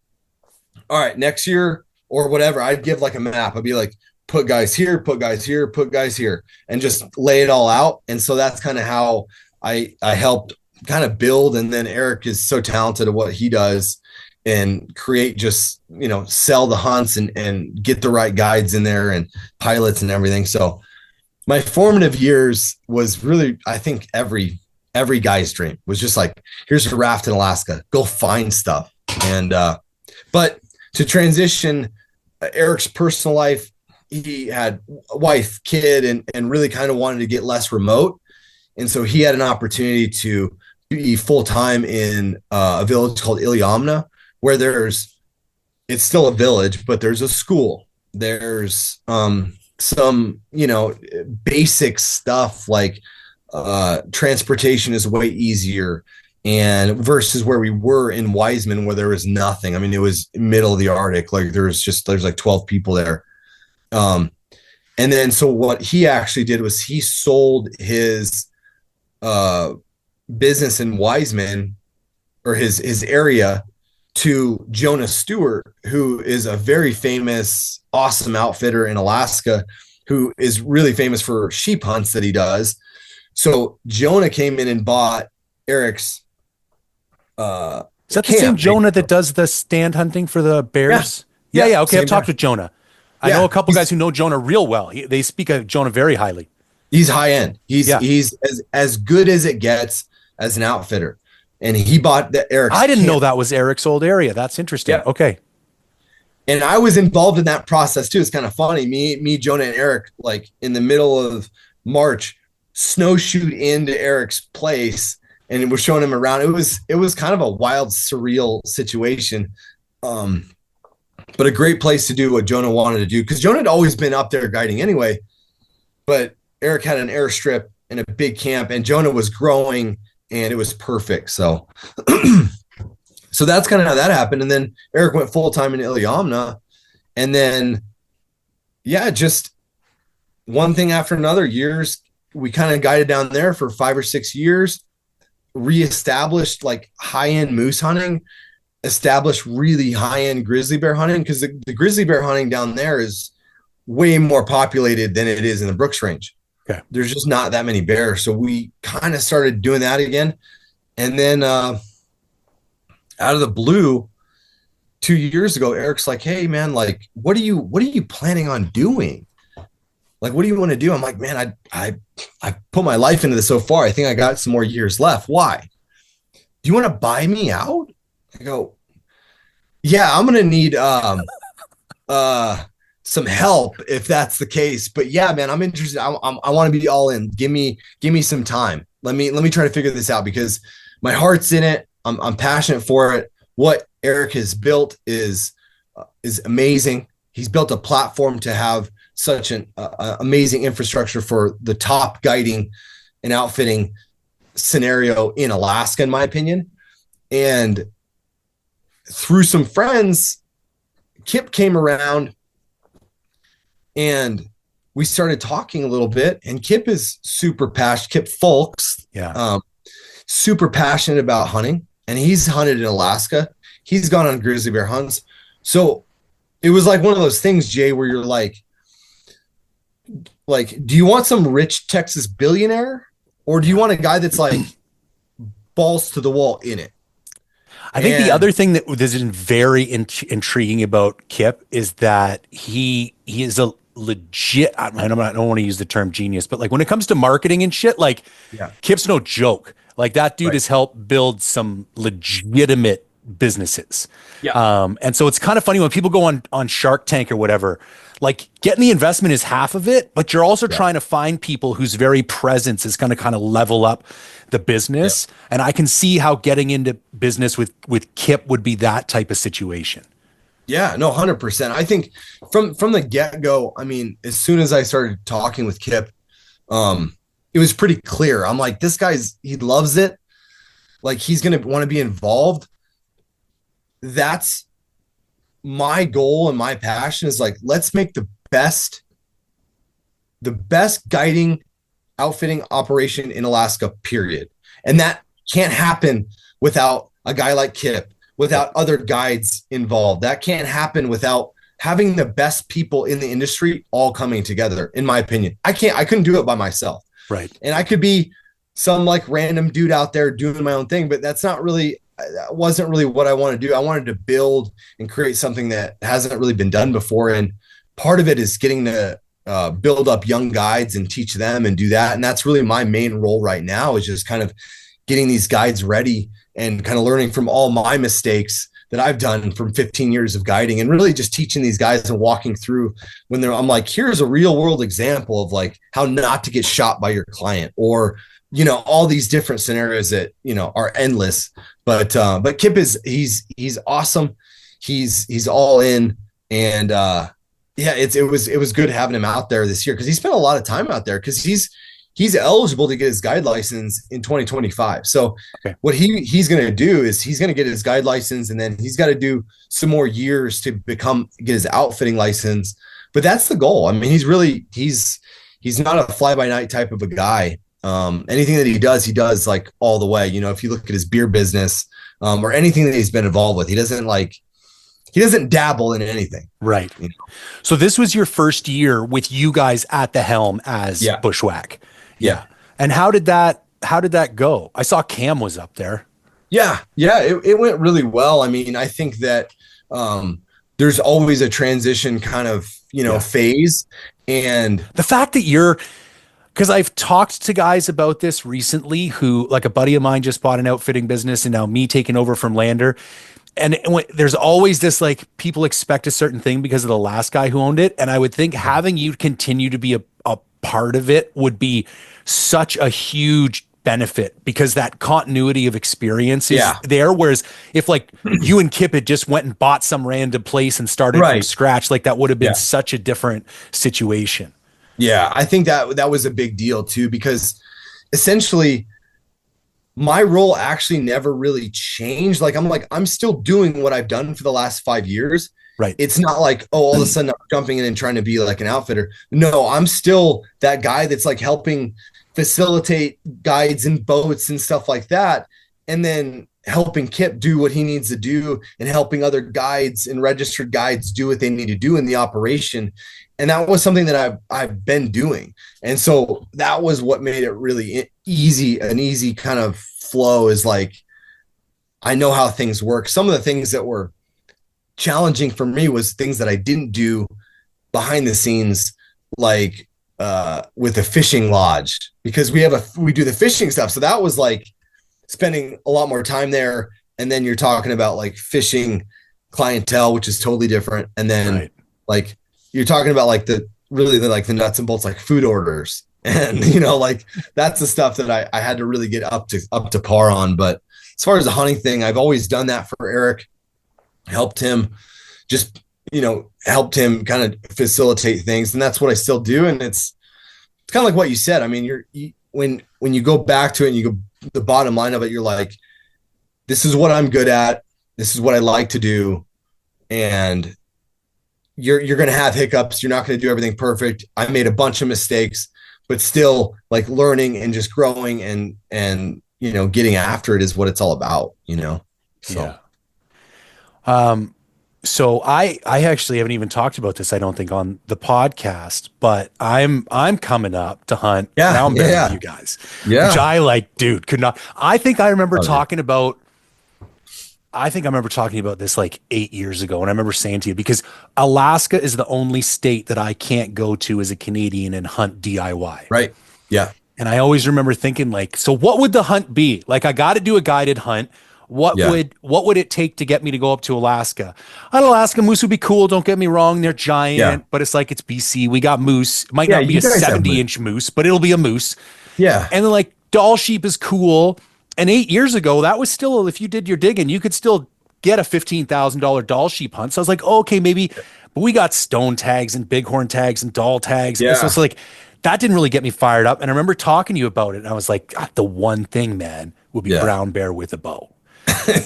all right, next year or whatever, I'd give like a map. I'd be like, put guys here, put guys here, put guys here, and just lay it all out. And so that's kind of how I helped kind of build. And then Eric is so talented at what he does and create, just, sell the hunts and get the right guides in there and pilots and everything. So my formative years was really, I think every guy's dream was just like, here's a raft in Alaska, go find stuff. And, but to transition Eric's personal life, he had a wife, kid, and really kind of wanted to get less remote. And so he had an opportunity to be full-time in a village called Iliamna, where it's still a village, but there's a school. There's some, basic stuff like transportation is way easier, and versus where we were in Wiseman, where there was nothing. I mean, it was middle of the Arctic. Like there's like 12 people there. And then, so what he actually did was he sold his business in Wiseman, or his area, to Jonah Stewart, who is a very famous, awesome outfitter in Alaska, who is really famous for sheep hunts that he does. So Jonah came in and bought Eric's. Is that the same Jonah that does the stand hunting for the bears? Yeah. Okay, I've talked with Jonah. I know a couple guys who know Jonah real well. They speak of Jonah very highly. He's high end. He's as good as it gets as an outfitter. And he bought the Eric's. I didn't know that was Eric's old area. That's interesting. Yeah. Okay. And I was involved in that process too. It's kind of funny. Me, Jonah, and Eric, like in the middle of March, snowshoed into Eric's place, and we're showing him around. It was kind of a wild, surreal situation. But a great place to do what Jonah wanted to do, because Jonah had always been up there guiding anyway. But Eric had an airstrip and a big camp, and Jonah was growing, and it was perfect. So, so that's kind of how that happened. And then Eric went full time in Iliamna, and then, just one thing after another. Years we kind of guided down there for 5 or 6 years, reestablished like high end moose hunting, established really high end grizzly bear hunting, because the grizzly bear hunting down there is way more populated than it is in the Brooks Range. Okay. There's just not that many bears. So we kind of started doing that again. And then out of the blue, 2 years ago, Eric's like, "Hey man, like, what are you planning on doing? Like, what do you want to do?" I'm like, "Man, I put my life into this so far. I think I got some more years left. Why? Do you want to buy me out?" I go, "Yeah, I'm going to need some help if that's the case. But yeah, man, I'm interested. I want to be all in. Give me some time. Let me try to figure this out, because my heart's in it. I'm passionate for it. What Eric has built is amazing. He's built a platform to have such an amazing infrastructure for the top guiding and outfitting scenario in Alaska, in my opinion. And through some friends, Kip came around, and we started talking a little bit. And Kip is super passionate. Kip Folks, super passionate about hunting, and he's hunted in Alaska. He's gone on grizzly bear hunts. So it was like one of those things, Jay, where you're like, do you want some rich Texas billionaire, or do you want a guy that's like balls to the wall in it? I think the other thing that is very intriguing about Kip is that he is a legit, I don't want to use the term genius, but like when it comes to marketing and shit, like Kip's no joke. Like that dude has helped build some legitimate businesses. Yeah. And so it's kind of funny when people go on Shark Tank or whatever, like getting the investment is half of it, but you're also trying to find people whose very presence is going to kind of level up the business. Yeah. And I can see how getting into business with Kip would be that type of situation. Yeah, no, 100%. I think from the get-go, I mean, as soon as I started talking with Kip, it was pretty clear. I'm like, this he loves it. Like, he's going to want to be involved. That's my goal and my passion, is like, let's make the best guiding, outfitting operation in Alaska, period. And that can't happen without a guy like Kip, without other guides involved. That can't happen without having the best people in the industry all coming together, in my opinion. I couldn't do it by myself. Right. And I could be some like random dude out there doing my own thing, but that wasn't really what I wanted to do. I wanted to build and create something that hasn't really been done before. And part of it is getting to build up young guides and teach them and do that. And that's really my main role right now, is just kind of getting these guides ready and kind of learning from all my mistakes that I've done from 15 years of guiding and really just teaching these guys and walking through I'm like, here's a real world example of like how not to get shot by your client, or, all these different scenarios that, are endless. But Kip he's awesome. He's all in. And it was good having him out there this year, because he spent a lot of time out there, because he's eligible to get his guide license in 2025. So what he's going to do is he's going to get his guide license, and then he's got to do some more years to get his outfitting license. But that's the goal. I mean, he's not a fly by night type of a guy. Anything that he does like all the way. If you look at his beer business, or anything that he's been involved with, he doesn't dabble in anything. Right. So this was your first year with you guys at the helm as Bushwack. Yeah. And how did that go? I saw Cam was up there. Yeah. It went really well. I mean, I think that there's always a transition kind of, phase. And the fact that because I've talked to guys about this recently, who, like, a buddy of mine just bought an outfitting business, and now me taking over from Lander. And there's always this, like, people expect a certain thing because of the last guy who owned it. And I would think having you continue to be a part of it would be such a huge benefit, because that continuity of experience is there. Whereas if, like, you and Kip had just went and bought some random place and started from scratch, like, that would have been such a different situation. Yeah, I think that was a big deal too, because essentially my role actually never really changed. I'm still doing what I've done for the last 5 years. Right. It's not like, all of a sudden I'm jumping in and trying to be like an outfitter. No, I'm still that guy that's like helping facilitate guides and boats and stuff like that. And then helping Kip do what he needs to do, and helping other guides and registered guides do what they need to do in the operation. And that was something that I've been doing. And so that was what made it really easy, an easy kind of flow, is like, I know how things work. Some of the things that were challenging for me was things that I didn't do behind the scenes, like with the fishing lodge, because we do the fishing stuff. So that was like spending a lot more time there. And then you're talking about like fishing clientele, which is totally different. And then like, you're talking about like the nuts and bolts, like food orders. And, like that's the stuff that I had to really get up to par on. But as far as the hunting thing, I've always done that for Eric, helped him kind of facilitate things. And that's what I still do. And it's kind of like what you said. I mean, when you go back to it and you go, the bottom line of it, you're like, this is what I'm good at. This is what I like to do. And you're going to have hiccups. You're not going to do everything perfect. I made a bunch of mistakes, but still like learning and just growing and getting after it is what it's all about, So. Yeah. So I actually haven't even talked about this, I don't think, on the podcast, but I'm coming up to hunt. Yeah. Now I'm better than you guys. Yeah. Which I like, dude, could not. I think I remember talking about this like 8 years ago. And I remember saying to you, because Alaska is the only state that I can't go to as a Canadian and hunt DIY. Right. Yeah. And I always remember thinking, like, so what would the hunt be? Like, I got to do a guided hunt. What would it take to get me to go up to Alaska? An Alaska moose would be cool. Don't get me wrong. They're giant, but it's like, it's BC. We got moose. It might not be a 70-inch moose, but it'll be a moose. Yeah. And then like Dall sheep is cool. And 8 years ago, that was still, if you did your digging, you could still get a $15,000 Dall sheep hunt. So I was like, oh, okay, maybe, but we got stone tags and bighorn tags and Dall tags. Yeah. So it's like, that didn't really get me fired up. And I remember talking to you about it. And I was like, God, the one thing, man, would be brown bear with a bow.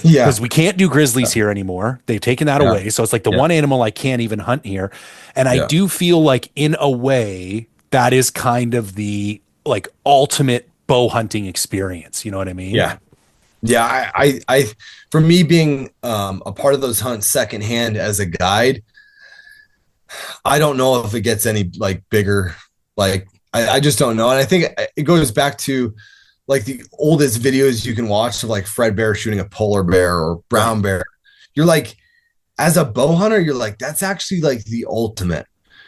Yeah. Because we can't do grizzlies here anymore. They've taken that away. So it's like the one animal I can't even hunt here. And I do feel like, in a way, that is kind of the like ultimate bow hunting experience. You know what I mean? Yeah. Yeah. I for me, being a part of those hunts secondhand as a guide, I don't know if it gets any like bigger. Like, I just don't know. And I think it goes back to like the oldest videos you can watch of like Fred Bear shooting a polar bear or brown bear. You're like, as a bow hunter, you're like, that's actually like the ultimate.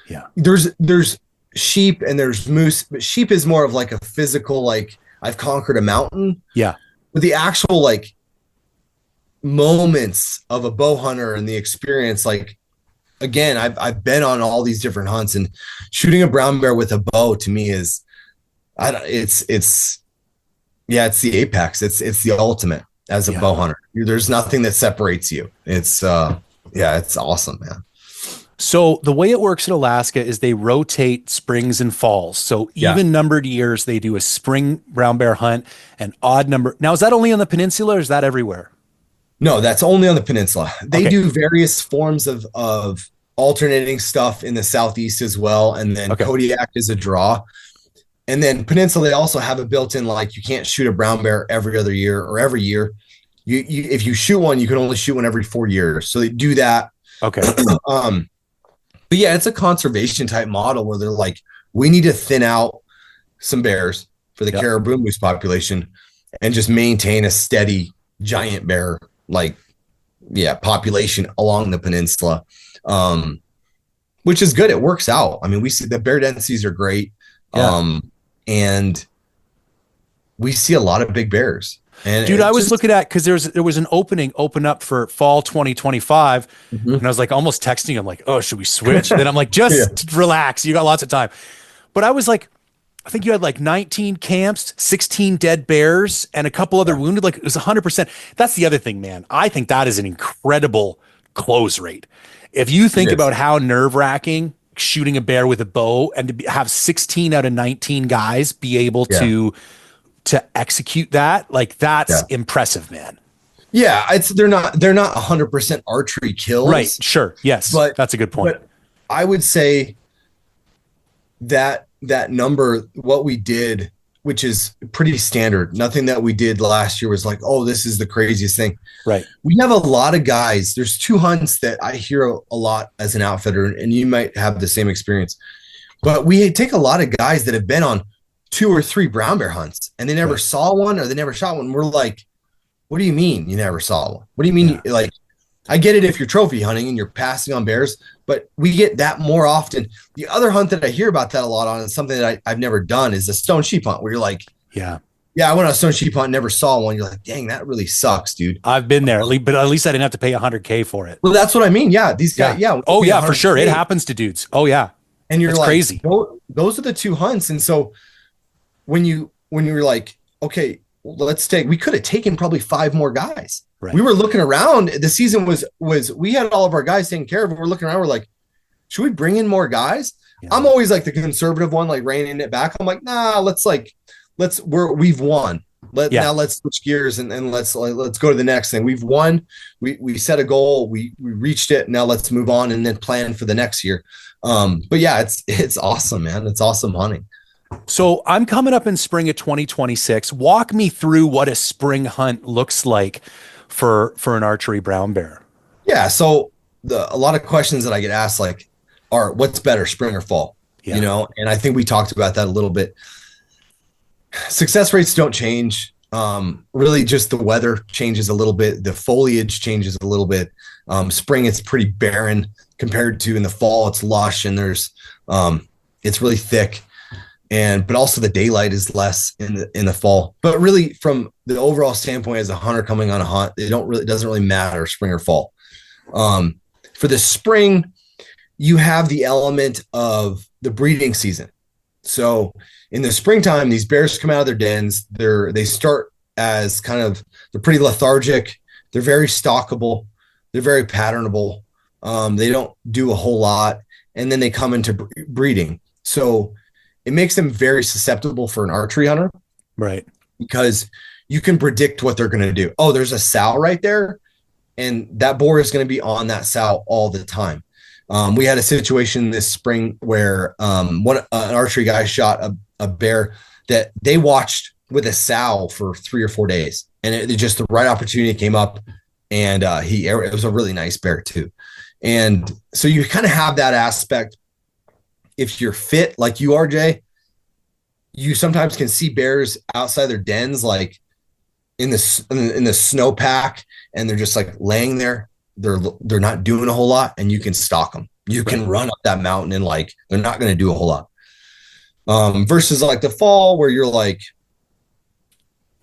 Yeah. There's sheep and there's moose, but sheep is more of like a physical, like I've conquered a mountain. Yeah. But the actual like moments of a bow hunter and the experience, like, again, I've been on all these different hunts, and shooting a brown bear with a bow to me is, it's the apex. It's the ultimate as a bow hunter. There's nothing that separates you. It's awesome, man. So the way it works in Alaska is they rotate springs and falls. So even numbered years, they do a spring brown bear hunt, and odd number. Now, is that only on the peninsula or is that everywhere? No, that's only on the peninsula. They do various forms of alternating stuff in the southeast as well. And then Kodiak is a draw. And then peninsula, they also have a built-in, like, you can't shoot a brown bear every other year or every year. You if you shoot one, you can only shoot one every 4 years. So they do that. Okay. But yeah, it's a conservation type model where they're like, we need to thin out some bears for the caribou moose population and just maintain a steady giant bear, population along the peninsula. Which is good. It works out. I mean, we see the bear densities are great. And we see a lot of big bears. And dude, I was looking at, because there was an open up for fall 2025, and I was like almost texting him like, oh, should we switch? Then I'm like, just relax, you got lots of time. But I was like, I think you had like 19 camps, 16 dead bears, and a couple other wounded. Like, it was 100%. That's the other thing, man. I think that is an incredible close rate. If you think about how nerve-wracking shooting a bear with a bow, and to have 16 out of 19 guys be able to execute that, like, that's impressive, man. Yeah, they're not 100% archery kills. Right, sure. Yes, but that's a good point. But I would say that number, what we did, which is pretty standard, nothing that we did last year was like, oh, this is the craziest thing. Right. We have a lot of guys. There's 2 hunts that I hear a lot as an outfitter, and you might have the same experience. But we take a lot of guys that have been on 2 or 3 brown bear hunts, and they never saw one, or they never shot one. We're like, what do you mean you never saw one? What do you mean? Like, I get it if you're trophy hunting and you're passing on bears, but we get that more often. The other hunt that I hear about that a lot on, and something that I've never done, is a stone sheep hunt, where you're like, I went on a stone sheep hunt, never saw one. You're like, dang, that really sucks, dude. I've been there, but at least I didn't have to pay $100K for it. Well, that's what I mean. Yeah, these guys. Yeah. Oh yeah, for sure. It happens to dudes. Oh yeah. And you're like, crazy. Those are the 2 hunts. And so when you're like, okay, we could have taken probably 5 more guys. Right. We were looking around. The season was we had all of our guys taken care of, and we're looking around. We're like, should we bring in more guys? Yeah. I'm always like the conservative one, like reining it back. I'm like, nah, we've won. Now let's switch gears and let's go to the next thing. We've won. We set a goal. We reached it. Now let's move on and then plan for the next year. But yeah, it's awesome, man. It's awesome hunting. So I'm coming up in spring of 2026. Walk me through what a spring hunt looks like for an archery brown bear. Yeah. So a lot of questions that I get asked, like, are what's better, spring or fall? Yeah. And I think we talked about that a little bit. Success rates don't change. Really just the weather changes a little bit. The foliage changes a little bit. Spring, it's pretty barren compared to in the fall. It's lush and it's really thick. But also the daylight is less in the fall. But really, from the overall standpoint, as a hunter coming on a hunt, it doesn't really matter spring or fall. For the spring, you have the element of the breeding season. So in the springtime, these bears come out of their dens. They start as they're pretty lethargic. They're very stalkable. They're very patternable. They don't do a whole lot, and then they come into breeding. So it makes them very susceptible for an archery hunter. Right. Because you can predict what they're going to do. Oh, there's a sow right there, and that boar is going to be on that sow all the time. We had a situation this spring where an archery guy shot a bear that they watched with a sow for 3 or 4 days, and it just the right opportunity came up, and it was a really nice bear too. And so you kind of have that aspect. If you're fit like you are, Jay, you sometimes can see bears outside their dens, like in the snowpack, and they're just like laying there. They're not doing a whole lot, and you can stalk them. You can run up that mountain, and like they're not going to do a whole lot. Versus like the fall, where you're like,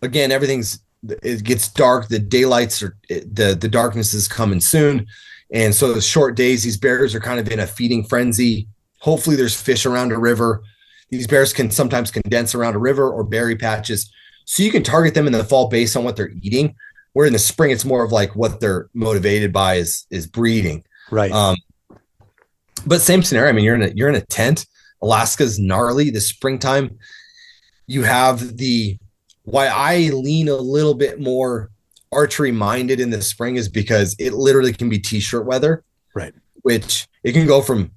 again, everything's it gets dark. The the darkness is coming soon. And so the short days, these bears are kind of in a feeding frenzy. Hopefully there's fish around a river. These bears can sometimes condense around a river or berry patches. So you can target them in the fall based on what they're eating. Where in the spring, it's more of like what they're motivated by is breeding. Right. But same scenario. I mean, you're in a tent. Alaska's gnarly. The springtime, you have why I lean a little bit more archery minded in the spring is because it literally can be t-shirt weather, right? Which it can go from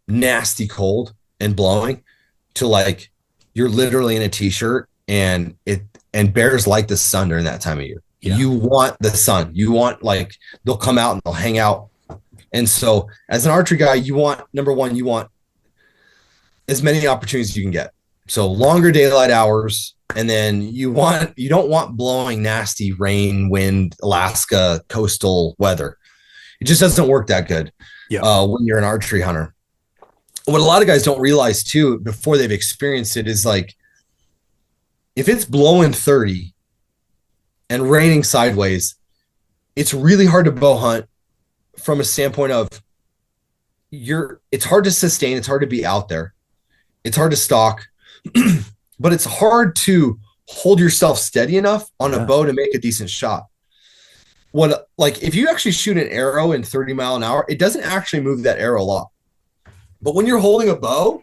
nasty cold and blowing to like you're literally in a t-shirt, and bears like the sun during that time of year. Yeah. You want the sun. You want, like, they'll come out and they'll hang out. And so as an archery guy, number one, you want as many opportunities as you can get. So longer daylight hours. And then you don't want blowing nasty rain, wind, Alaska coastal weather. It just doesn't work that good when you're an archery hunter. What a lot of guys don't realize too, before they've experienced it, is like, if it's blowing 30 and raining sideways, it's really hard to bow hunt from a standpoint of it's hard to sustain. It's hard to be out there. It's hard to stalk. But it's hard to hold yourself steady enough on a bow to make a decent shot. Like if you actually shoot an arrow in 30 mile an hour, it doesn't actually move that arrow a lot. But when you're holding a bow,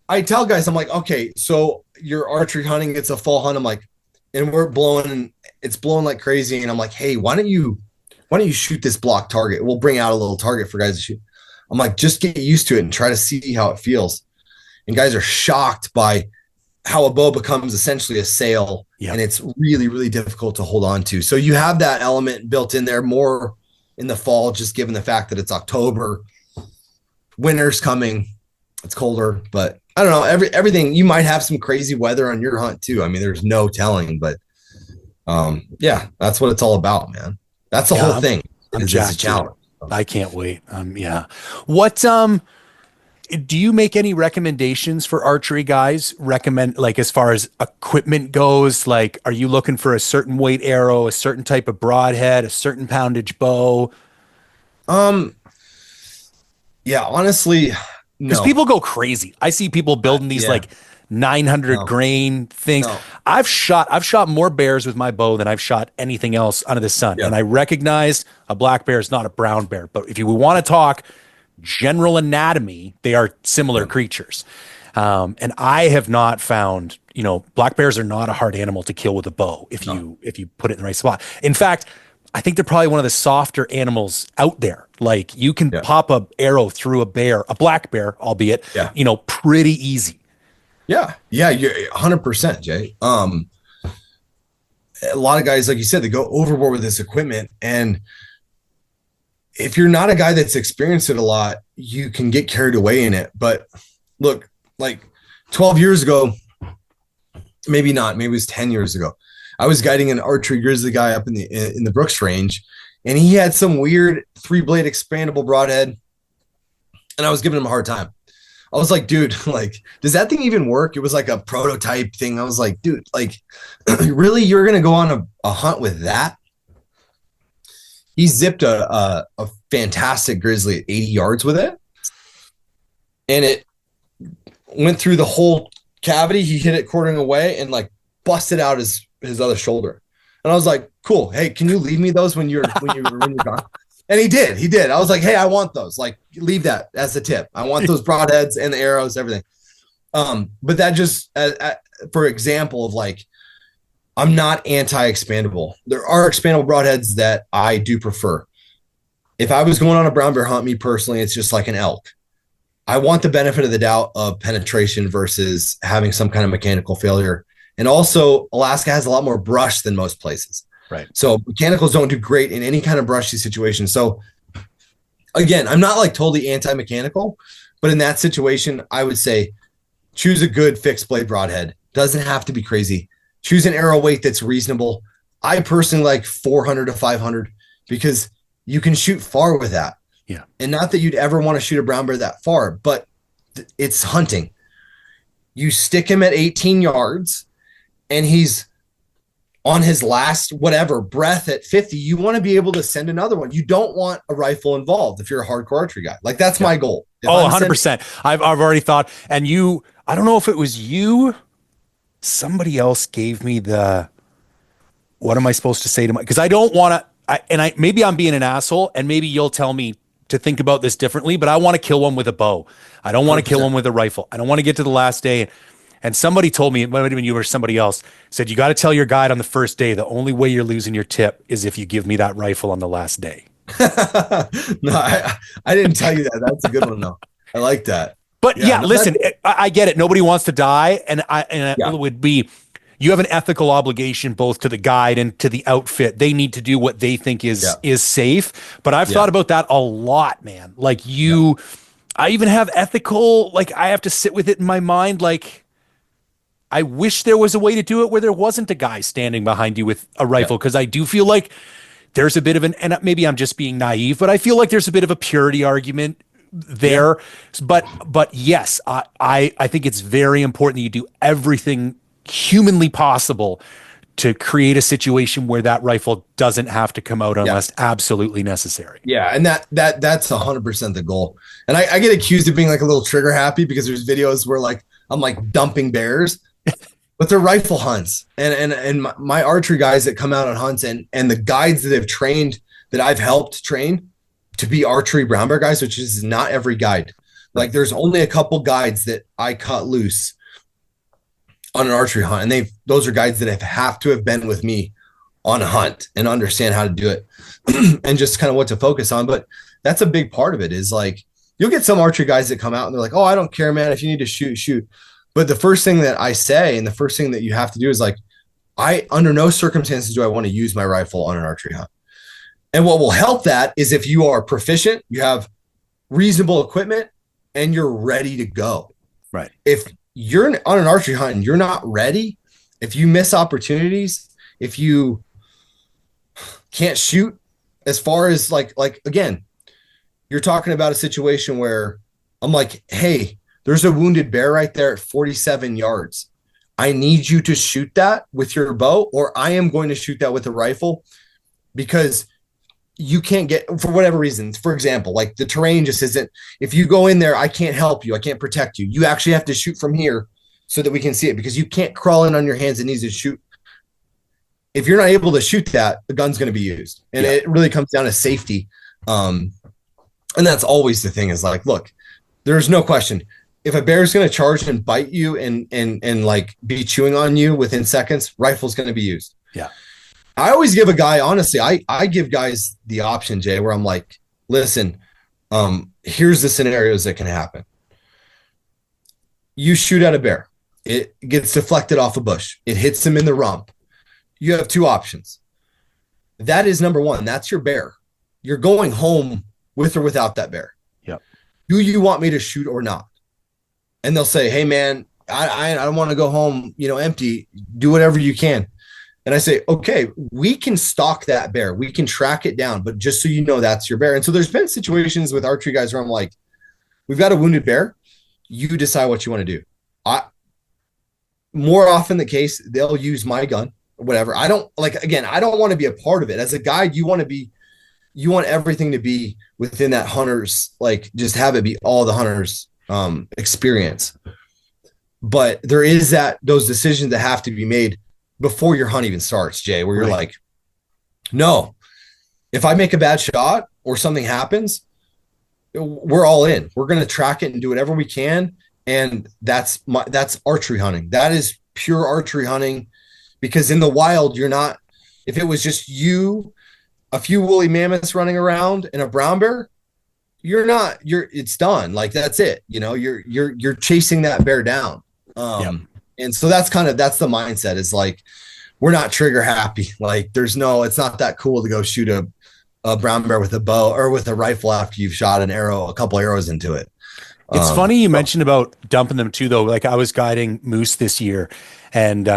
I tell guys, I'm like, okay, so you're archery hunting, it's a fall hunt. I'm like, and we're blowing, and it's blowing like crazy. And I'm like, hey, why don't you shoot this block target? We'll bring out a little target for guys to shoot. I'm like, just get used to it and try to see how it feels. And guys are shocked by how a bow becomes essentially a sail, and it's really, really difficult to hold on to. So you have that element built in there more in the fall, just given the fact that it's October, winter's coming, it's colder, but I don't know, everything, you might have some crazy weather on your hunt too. I mean, there's no telling, but that's what it's all about, man. That's the whole thing. It's a challenge. I can't wait. What, do you make any recommendations for archery guys? Like, as far as equipment goes, like, are you looking for a certain weight arrow, a certain type of broadhead, a certain poundage bow? Yeah, honestly, no. Because people go crazy. I see people building these like 900 grain things. No. I've shot more bears with my bow than I've shot anything else under the sun. Yeah. And I recognize a black bear is not a brown bear, but if you want to talk general anatomy, they are similar creatures. And I have not found, black bears are not a hard animal to kill with a bow if you put it in the right spot. In fact, I think they're probably one of the softer animals out there. Like, you can pop a arrow through a black bear, albeit, pretty easy. Yeah. Yeah. You're 100%, Jay. A lot of guys, like you said, they go overboard with this equipment, and if you're not a guy that's experienced it a lot, you can get carried away in it. But look, like 12 years ago, maybe not, maybe it was 10 years ago, I was guiding an archery grizzly guy up in the Brooks range, and he had some weird 3-blade expandable broadhead, and I was giving him a hard time. I was like, dude, like, does that thing even work? It was like a prototype thing. I was like, dude, like, really, you're going to go on a hunt with that? He zipped a fantastic grizzly at 80 yards with it, and it went through the whole cavity. He hit it quartering away and like busted out his other shoulder. And I was like, cool. Hey, can you leave me those when you're gone? And he did. I was like, hey, I want those. Like, leave that as the tip. I want those broadheads and the arrows, everything. But that just, for example of like, I'm not anti-expandable. There are expandable broadheads that I do prefer. If I was going on a brown bear hunt, me personally, it's just like an elk. I want the benefit of the doubt of penetration versus having some kind of mechanical failure. And also, Alaska has a lot more brush than most places. Right. So mechanicals don't do great in any kind of brushy situation. So again, I'm not like totally anti-mechanical, but in that situation, I would say choose a good fixed blade broadhead. Doesn't have to be crazy. Choose an arrow weight that's reasonable. I personally like 400 to 500 because you can shoot far with that. Yeah. And not that you'd ever want to shoot a brown bear that far, but it's hunting. You stick him at 18 yards and he's on his last whatever breath at 50, you want to be able to send another one. You don't want a rifle involved if you're a hardcore archery guy. Like that's my goal. If 100%. I've already thought, and you, I don't know if it was you, somebody else gave me what am I supposed to say to my, because I don't want to, maybe I'm being an asshole, and maybe you'll tell me to think about this differently, but I want to kill one with a bow. I don't want to kill one with a rifle. I don't want to get to the last day. And somebody told me, it might have been you or somebody else, said, you got to tell your guide on the first day, the only way you're losing your tip is if you give me that rifle on the last day. No, I didn't tell you that. That's a good one though. I like that. But listen, I get it. Nobody wants to die. And it would be, you have an ethical obligation both to the guide and to the outfit. They need to do what they think is safe. But I've thought about that a lot, man. Like I even have ethical, like I have to sit with it in my mind. Like I wish there was a way to do it where there wasn't a guy standing behind you with a rifle. Cause I do feel like there's a bit of and maybe I'm just being naive, but I feel like there's a bit of a purity argument there. But yes, I think it's very important that you do everything humanly possible to create a situation where that rifle doesn't have to come out unless absolutely necessary. Yeah. And that's 100% the goal. And I get accused of being like a little trigger happy because there's videos where like, I'm like dumping bears, but they're rifle hunts. And my archery guys that come out on hunts and the guides that have trained, that I've helped train to be archery brown bear guys, which is not every guide. Like there's only a couple guides that I cut loose on an archery hunt. And those are guides that have to have been with me on a hunt and understand how to do it and just kind of what to focus on. But that's a big part of it is like, you'll get some archery guys that come out and they're like, oh, I don't care, man. If you need to shoot, shoot. But the first thing that I say, and the first thing that you have to do is like, under no circumstances do I want to use my rifle on an archery hunt. And what will help that is if you are proficient, you have reasonable equipment, and you're ready to go. Right. If you're on an archery hunt and you're not ready, if you miss opportunities, if you can't shoot, as far as like again, you're talking about a situation where I'm like, hey, there's a wounded bear right there at 47 yards. I need you to shoot that with your bow, or I am going to shoot that with a rifle, because you can't get, for whatever reasons, for example, like the terrain just isn't, if you go in there, I can't help you. I can't protect you. You actually have to shoot from here so that we can see it, because you can't crawl in on your hands and knees and shoot. If you're not able to shoot that, the gun's going to be used. And it really comes down to safety. And that's always the thing is like, look, there's no question. If a bear is going to charge and bite you and like be chewing on you within seconds, rifle's going to be used. Yeah. I always give a guy, honestly, I give guys the option, Jay, where I'm like, listen, here's the scenarios that can happen. You shoot at a bear. It gets deflected off a bush. It hits him in the rump. You have two options. That is number one. That's your bear. You're going home with or without that bear. Yep. Do you want me to shoot or not? And they'll say, hey, man, I don't want to go home, empty. Do whatever you can. And I say, okay, we can stalk that bear. We can track it down, but just so you know, that's your bear. And so there's been situations with archery guys where I'm like, we've got a wounded bear. You decide what you want to do. More often the case, they'll use my gun or whatever. I don't want to be a part of it. As a guide, you want everything to be within that hunter's, like just have it be all the hunter's experience. But there is those decisions that have to be made before your hunt even starts, Jay, where you're like, no, if I make a bad shot or something happens, we're all in. We're going to track it and do whatever we can. And that's archery hunting. That is pure archery hunting, because in the wild, you're not, if it was just you, a few woolly mammoths running around and a brown bear, it's done. Like, that's it. You're chasing that bear down. And so that's the mindset is like, we're not trigger happy. Like it's not that cool to go shoot a brown bear with a bow or with a rifle after you've shot a couple arrows into it. It's funny you mentioned about dumping them too, though. Like I was guiding moose this year, and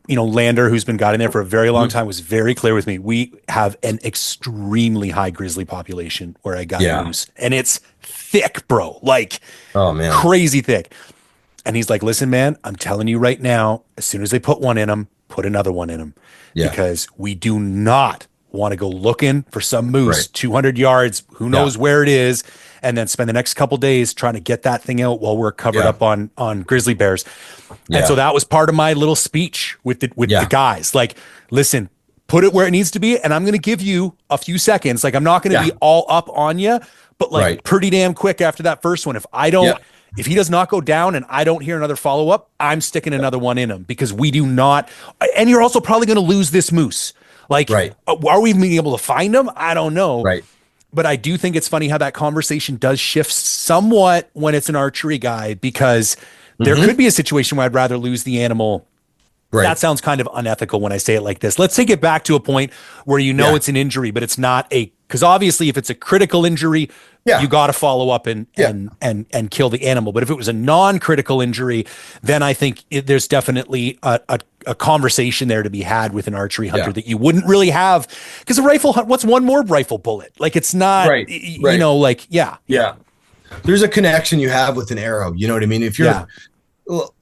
Lander, who's been guiding there for a very long time, was very clear with me. We have an extremely high grizzly population where I guide moose, and it's thick, bro. Like, oh man, crazy thick. And he's like, listen, man, I'm telling you right now, as soon as they put one in them, put another one in them. Yeah. Because we do not want to go looking for some moose, Right. 200 yards, who knows where it is, and then spend the next couple days trying to get that thing out while we're covered up on grizzly bears. And so that was part of my little speech with the guys. Like, listen, put it where it needs to be, and I'm going to give you a few seconds. Like, I'm not going to be all up on you, but like pretty damn quick after that first one. If I don't, if he does not go down and I don't hear another follow up, I'm sticking another one in him, because we do not. And you're also probably going to lose this moose. Like, are we even able to find him? I don't know. Right. But I do think it's funny how that conversation does shift somewhat when it's an archery guy, because there could be a situation where I'd rather lose the animal. Right. That sounds kind of unethical when I say it like this. Let's take it back to a point where it's an injury, but it's not because obviously if it's a critical injury, you got to follow up and kill the animal. But if it was a non-critical injury, then I think there's definitely a conversation there to be had with an archery hunter that you wouldn't really have, because a rifle hunt, what's one more rifle bullet? Like, it's not, you know, like, there's a connection you have with an arrow. You know what I mean? If you're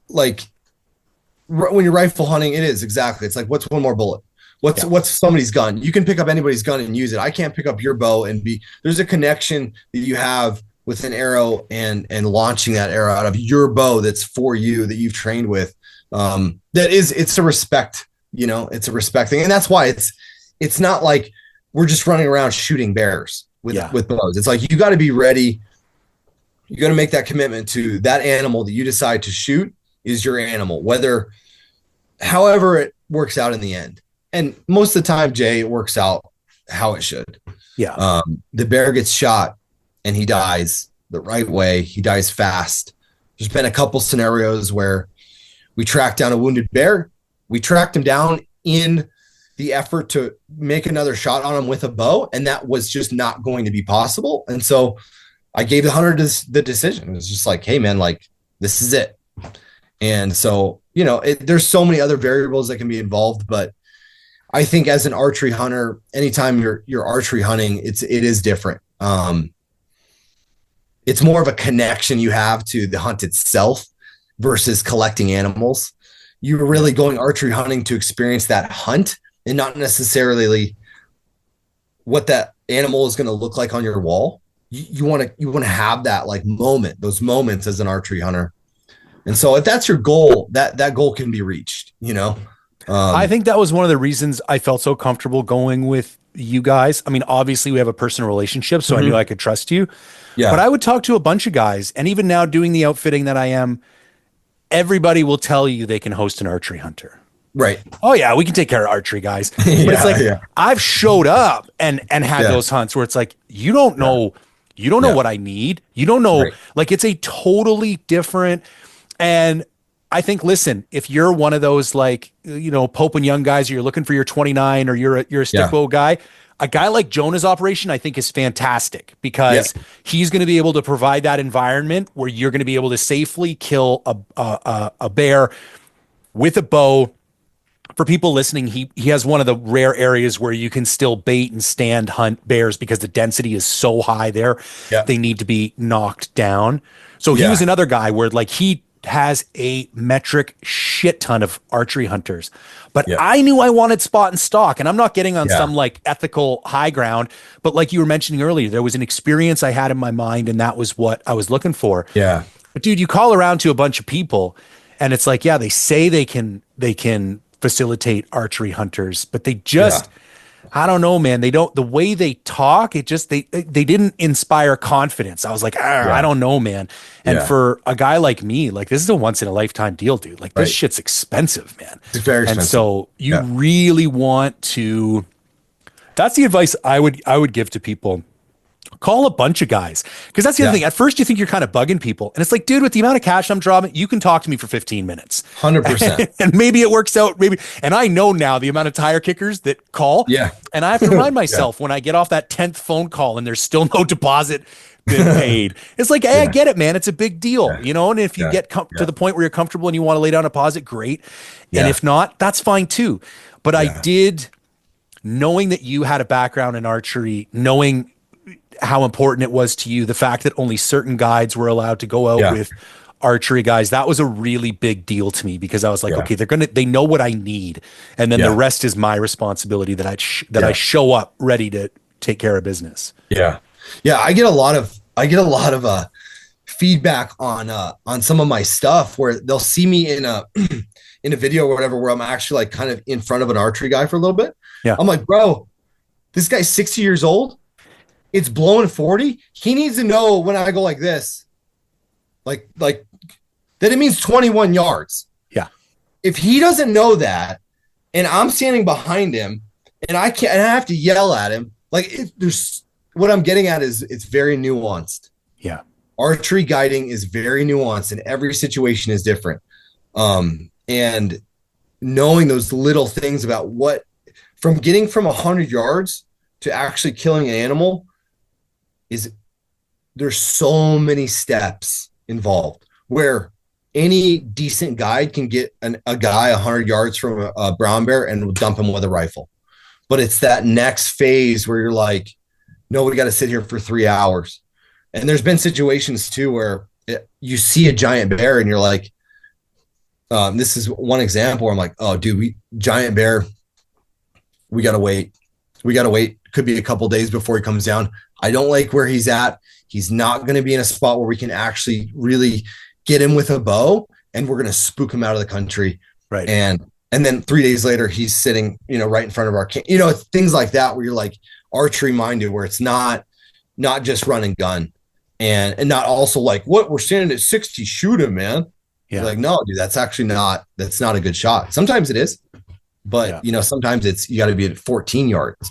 like, when you're rifle hunting, it is exactly. It's like, what's one more bullet? What's somebody's gun? You can pick up anybody's gun and use it. I can't pick up your bow and there's a connection that you have with an arrow and launching that arrow out of your bow that's for you, that you've trained with. It's a respect, you know, it's a respect thing. And that's why it's not like we're just running around shooting bears with bows. It's like, you got to be ready. You got to make that commitment to that animal that you decide to shoot is your animal, however it works out in the end. And most of the time, Jay, it works out how it should. Yeah. The bear gets shot and he dies the right way. He dies fast. There's been a couple scenarios where we tracked down a wounded bear. We tracked him down in the effort to make another shot on him with a bow, and that was just not going to be possible. And so I gave the hunter the decision. It was just like, hey, man, like, this is it. And so, you know, there's so many other variables that can be involved, but I think as an archery hunter, anytime you're archery hunting, it is different. It's more of a connection you have to the hunt itself versus collecting animals. You're really going archery hunting to experience that hunt and not necessarily what that animal is going to look like on your wall. You want to have that like moment, those moments as an archery hunter. And so if that's your goal, that goal can be reached, you know? I think that was one of the reasons I felt so comfortable going with you guys. I mean, obviously we have a personal relationship, so I knew I could trust you. Yeah. But I would talk to a bunch of guys, and even now doing the outfitting that I am, everybody will tell you they can host an archery hunter. Right. Oh yeah, we can take care of archery guys. But it's like, I've showed up and had those hunts where it's like, you don't know what I need. You don't know, like, it's a totally different. And I think, listen, if you're one of those, like, you know, Pope and Young guys, or you're looking for your 29, or you're a stick bow guy, a guy like Jonah's operation, I think, is fantastic, because he's going to be able to provide that environment where you're going to be able to safely kill a bear with a bow. For people listening, he has one of the rare areas where you can still bait and stand hunt bears, because the density is so high there. Yeah. They need to be knocked down. So he was another guy where, like, he has a metric shit ton of archery hunters, but I knew I wanted spot and stock, and I'm not getting on some like ethical high ground, but like you were mentioning earlier, there was an experience I had in my mind, and that was what I was looking for. Yeah. But dude, you call around to a bunch of people and it's like, they say they can facilitate archery hunters, but they just, I don't know, man. They don't, the way they talk, it just, they didn't inspire confidence. I was like, I don't know, man. And for a guy like me, like, this is a once in a lifetime deal, dude. Like, this shit's expensive, man. It's very expensive. And so you really want to, that's the advice I would give to people. Call a bunch of guys, because that's the other thing. At first, you think you're kind of bugging people, and it's like, dude, with the amount of cash I'm dropping, you can talk to me for 15 minutes. 100%. And maybe it works out. Maybe. And I know now the amount of tire kickers that call. Yeah. And I have to remind myself when I get off that 10th phone call and there's still no deposit been paid. It's like, hey, I get it, man. It's a big deal, you know? And if you get to the point where you're comfortable and you want to lay down a deposit, great. And if not, that's fine too. But I did, knowing that you had a background in archery, knowing how important it was to you, the fact that only certain guides were allowed to go out with archery guys, that was a really big deal to me because I was like, Yeah. okay, they know what I need. And then the rest is my responsibility that I show up ready to take care of business. Yeah. Yeah. I get a lot of feedback on some of my stuff where they'll see me in a in a video or whatever where I'm actually like kind of in front of an archery guy for a little bit. Yeah. I'm like, bro, this guy's 60 years old. It's blowing 40. He needs to know when I go like this, like that it means 21 yards. Yeah. If he doesn't know that and I'm standing behind him and I have to yell at him, like there's what I'm getting at is it's very nuanced. Yeah. Archery guiding is very nuanced and every situation is different. And knowing those little things about what from getting from 100 yards to actually killing an animal is there's so many steps involved where any decent guide can get a guy 100 yards from a brown bear and dump him with a rifle. But it's that next phase where you're like, no, we got to sit here for 3 hours. And there's been situations too where you see a giant bear and you're like, this is one example where I'm like, oh, dude, giant bear, we got to wait. We got to wait. Could be a couple days before he comes down. I don't like where he's at. He's not going to be in a spot where we can actually really get him with a bow and we're going to spook him out of the country. Right. And then 3 days later, he's sitting, right in front of our camp, things like that, where you're like archery minded, where it's not just run and gun and not also like what we're standing at 60, shoot him, man. Yeah. Like, no, dude, that's not a good shot. Sometimes it is, but sometimes you got to be at 14 yards,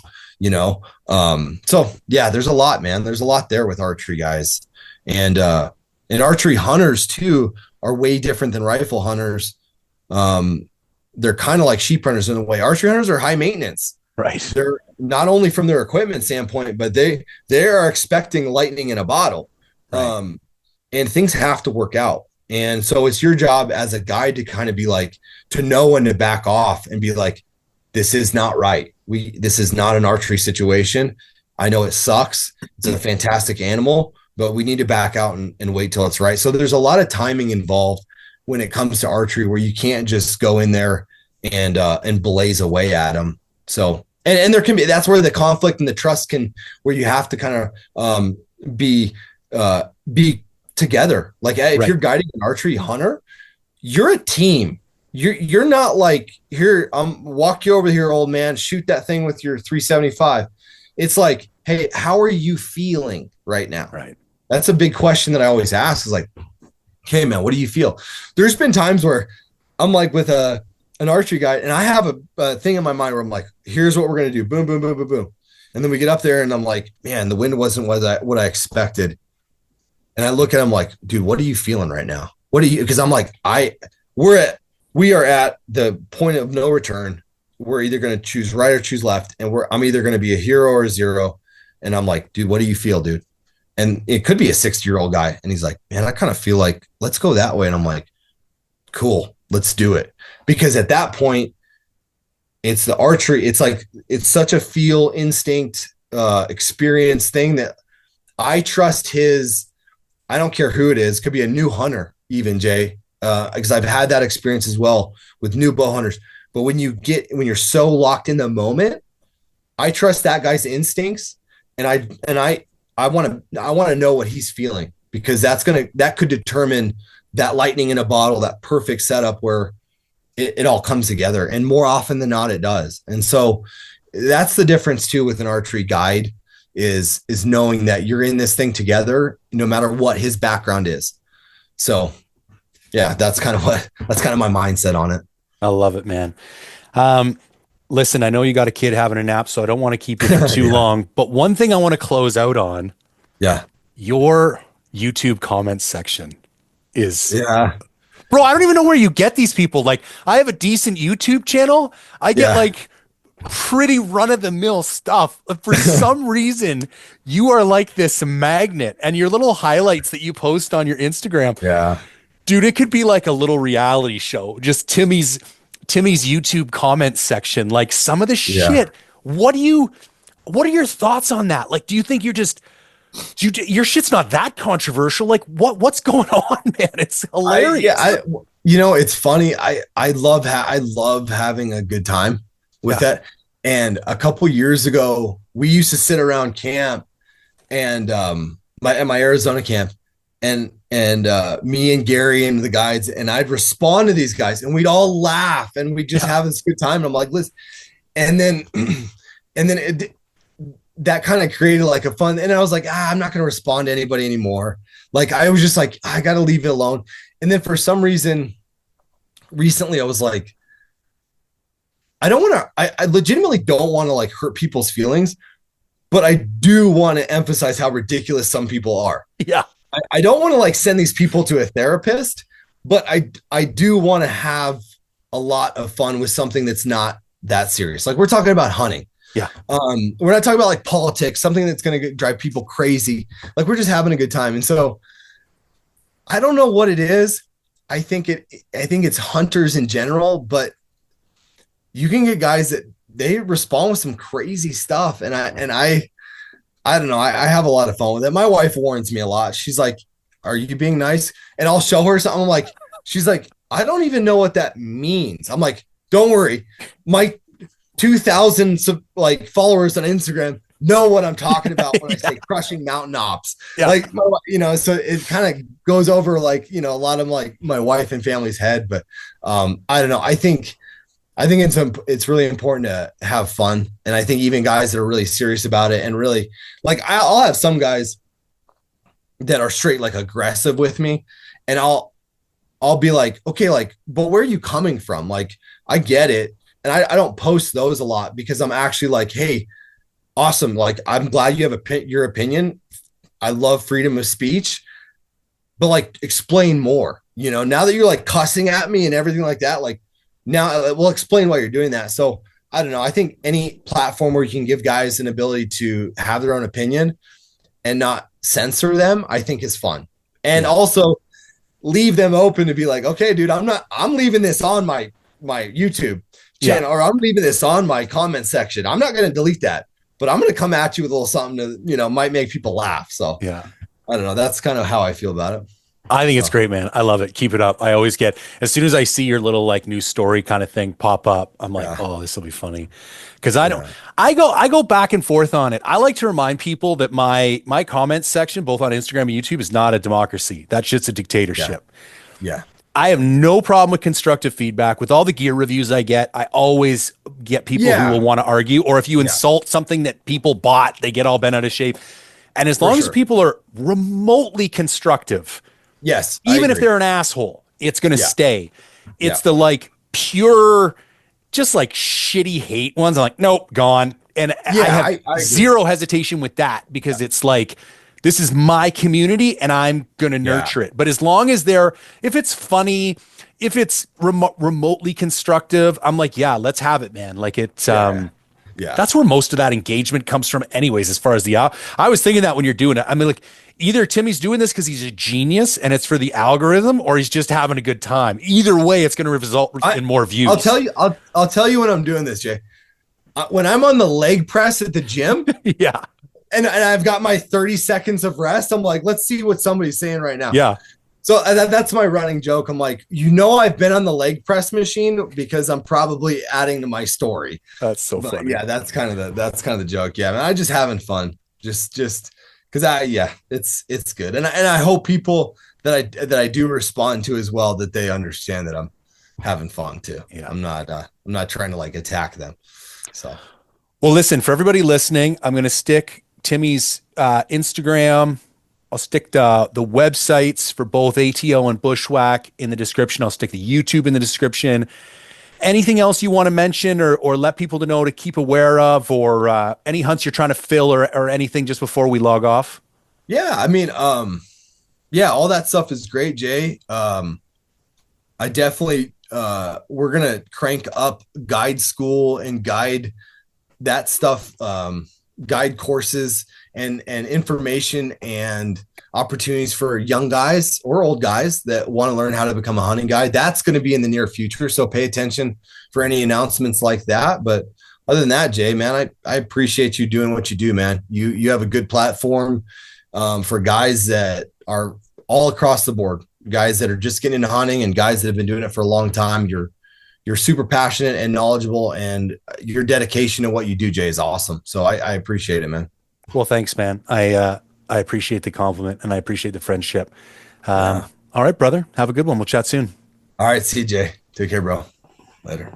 So yeah, there's a lot, man. There's a lot there with archery guys and archery hunters too are way different than rifle hunters. They're kind of like sheep runners in a way. Archery hunters are high maintenance. Right. They're not only from their equipment standpoint, but they are expecting lightning in a bottle. Right. And things have to work out. And so it's your job as a guide to kind of be like, to know when to back off and be like, this is not right. This is not an archery situation. I know it sucks. It's a fantastic animal, but we need to back out and wait till it's right. So there's a lot of timing involved when it comes to archery where you can't just go in there and blaze away at them. So, and there can be, that's where the conflict and the trust where you have to kind of be together. Like if you're guiding an archery hunter, you're a team. You're not like, here, walk you over here, old man, shoot that thing with your 375. It's like, hey, how are you feeling right now? Right. That's a big question that I always ask is like, okay, man, what do you feel? There's been times where I'm like with an archery guide and I have a thing in my mind where I'm like, here's what we're going to do. Boom, boom, boom, boom, boom. And then we get up there and I'm like, man, the wind wasn't what I expected. And I look at him like, dude, what are you feeling right now? Because I'm like, we are at the point of no return. We're either going to choose right or choose left. And I'm either going to be a hero or a zero. And I'm like, dude, what do you feel, dude? And it could be a 60-year-old guy. And he's like, man, I kind of feel like, let's go that way. And I'm like, cool, let's do it. Because at that point, it's the archery. It's like, it's such a feel, instinct, experience thing that I trust I don't care who it is. Could be a new hunter, even, Jay, because I've had that experience as well with new bow hunters. But when you're so locked in the moment, I trust that guy's instincts, and I want to know what he's feeling, because that could determine that lightning in a bottle, that perfect setup where it all comes together. And more often than not, it does. And so that's the difference too with an archery guide is knowing that you're in this thing together, no matter what his background is. So yeah, that's kind of my mindset on it. I love it, man. Listen, I know you got a kid having a nap, so I don't want to keep you for too long, but one thing I want to close out on, your YouTube comments section is, bro, I don't even know where you get these people. Like, I have a decent YouTube channel. I get like pretty run-of-the-mill stuff. For some reason, you are like this magnet, and your little highlights that you post on your Instagram. Yeah. Dude, it could be like a little reality show. Just Timmy's YouTube comment section. Like, some of the shit. What are your thoughts on that? Like, do you think you're just Your shit's not that controversial. Like what's going on, man? It's hilarious. It's funny. I love having a good time with that. And a couple years ago, we used to sit around camp and my Arizona camp, and me and Gary and the guides, and I'd respond to these guys, and we'd all laugh, and we'd just have this good time. And I'm like, listen, and then that kind of created like a fun, and I was like, I'm not going to respond to anybody anymore. Like, I was just like, I got to leave it alone. And then for some reason, recently I was like, I legitimately don't want to like hurt people's feelings, but I do want to emphasize how ridiculous some people are. Yeah. I don't want to like send these people to a therapist, but I do want to have a lot of fun with something that's not that serious. Like, we're talking about hunting. Yeah. We're not talking about like politics, something that's going to drive people crazy. Like, we're just having a good time. And so I don't know what it is. I think it's hunters in general, but you can get guys that they respond with some crazy stuff. And I don't know. I have a lot of fun with it. My wife warns me a lot. She's like, are you being nice? And I'll show her something. I'm like, she's like, I don't even know what that means. I'm like, don't worry. My 2,000 like followers on Instagram know what I'm talking about when I say crushing mountain ops. Yeah. Like, so it kind of goes over like, a lot of like my wife and family's head, but I don't know. I think it's really important to have fun. And I think even guys that are really serious about it and really like, I'll have some guys that are straight, like aggressive with me. And I'll be like, okay, like, but where are you coming from? Like, I get it. And I don't post those a lot because I'm actually like, hey, awesome. Like, I'm glad you have your opinion. I love freedom of speech, but like, explain more, now that you're like cussing at me and everything like that, like, now we'll explain why you're doing that. So I don't know. I think any platform where you can give guys an ability to have their own opinion and not censor them, I think is fun. And also leave them open to be like, okay, dude, I'm leaving this on my YouTube channel, or I'm leaving this on my comment section. I'm not going to delete that, but I'm going to come at you with a little something to, might make people laugh. So I don't know. That's kind of how I feel about it. I think it's great, man. I love it. Keep it up. I always get, as soon as I see your little like news story kind of thing pop up, I'm like, oh, this will be funny. Cause I go back and forth on it. I like to remind people that my comments section, both on Instagram and YouTube, is not a democracy. That shit's a dictatorship. Yeah. I have no problem with constructive feedback. With all the gear reviews I get, I always get people who will want to argue, or if you insult something that people bought, they get all bent out of shape. And as long as people are remotely constructive, yes, even if they're an asshole, it's going to stay. It's the like pure, just like shitty hate ones. I'm like, nope, gone. And I have zero hesitation with that because it's like, this is my community and I'm going to nurture it. But as long as if it's funny, if it's remotely constructive, I'm like, let's have it, man. Like it's, that's where most of that engagement comes from anyways, as far as I was thinking that when you're doing it, I mean, like either Timmy's doing this because he's a genius and it's for the algorithm, or he's just having a good time. Either way, it's going to result in more views. I'll tell you when I'm doing this, Jay. When I'm on the leg press at the gym. And I've got my 30 seconds of rest. I'm like, let's see what somebody's saying right now. Yeah. So that's my running joke. I'm like, I've been on the leg press machine because I'm probably adding to my story. That's so funny. Yeah, that's kind of the joke. Yeah, man, I'm just having fun. Just because it's good. And I hope people that I do respond to as well, that they understand that I'm having fun too. Yeah. I'm not trying to like attack them. So. Well, listen, for everybody listening, I'm going to stick Timmy's Instagram. I'll stick the websites for both ATO and Bushwack in the description. I'll stick the YouTube in the description. Anything else you want to mention or let people to know to keep aware of, or any hunts you're trying to fill or anything just before we log off? Yeah, I mean, all that stuff is great, Jay. I definitely, we're going to crank up guide school and guide that stuff, guide courses and information and opportunities for young guys or old guys that want to learn how to become a hunting guide. That's going to be in the near future. So pay attention for any announcements like that. But other than that, Jay, man, I appreciate you doing what you do, man. You have a good platform. for guys that are all across the board, guys that are just getting into hunting and guys that have been doing it for a long time. You're super passionate and knowledgeable, and your dedication to what you do, Jay, is awesome. So I appreciate it, man. Well, thanks, man. I appreciate the compliment and I appreciate the friendship. Yeah. All right, brother. Have a good one. We'll chat soon. All right, CJ. Take care, bro. Later.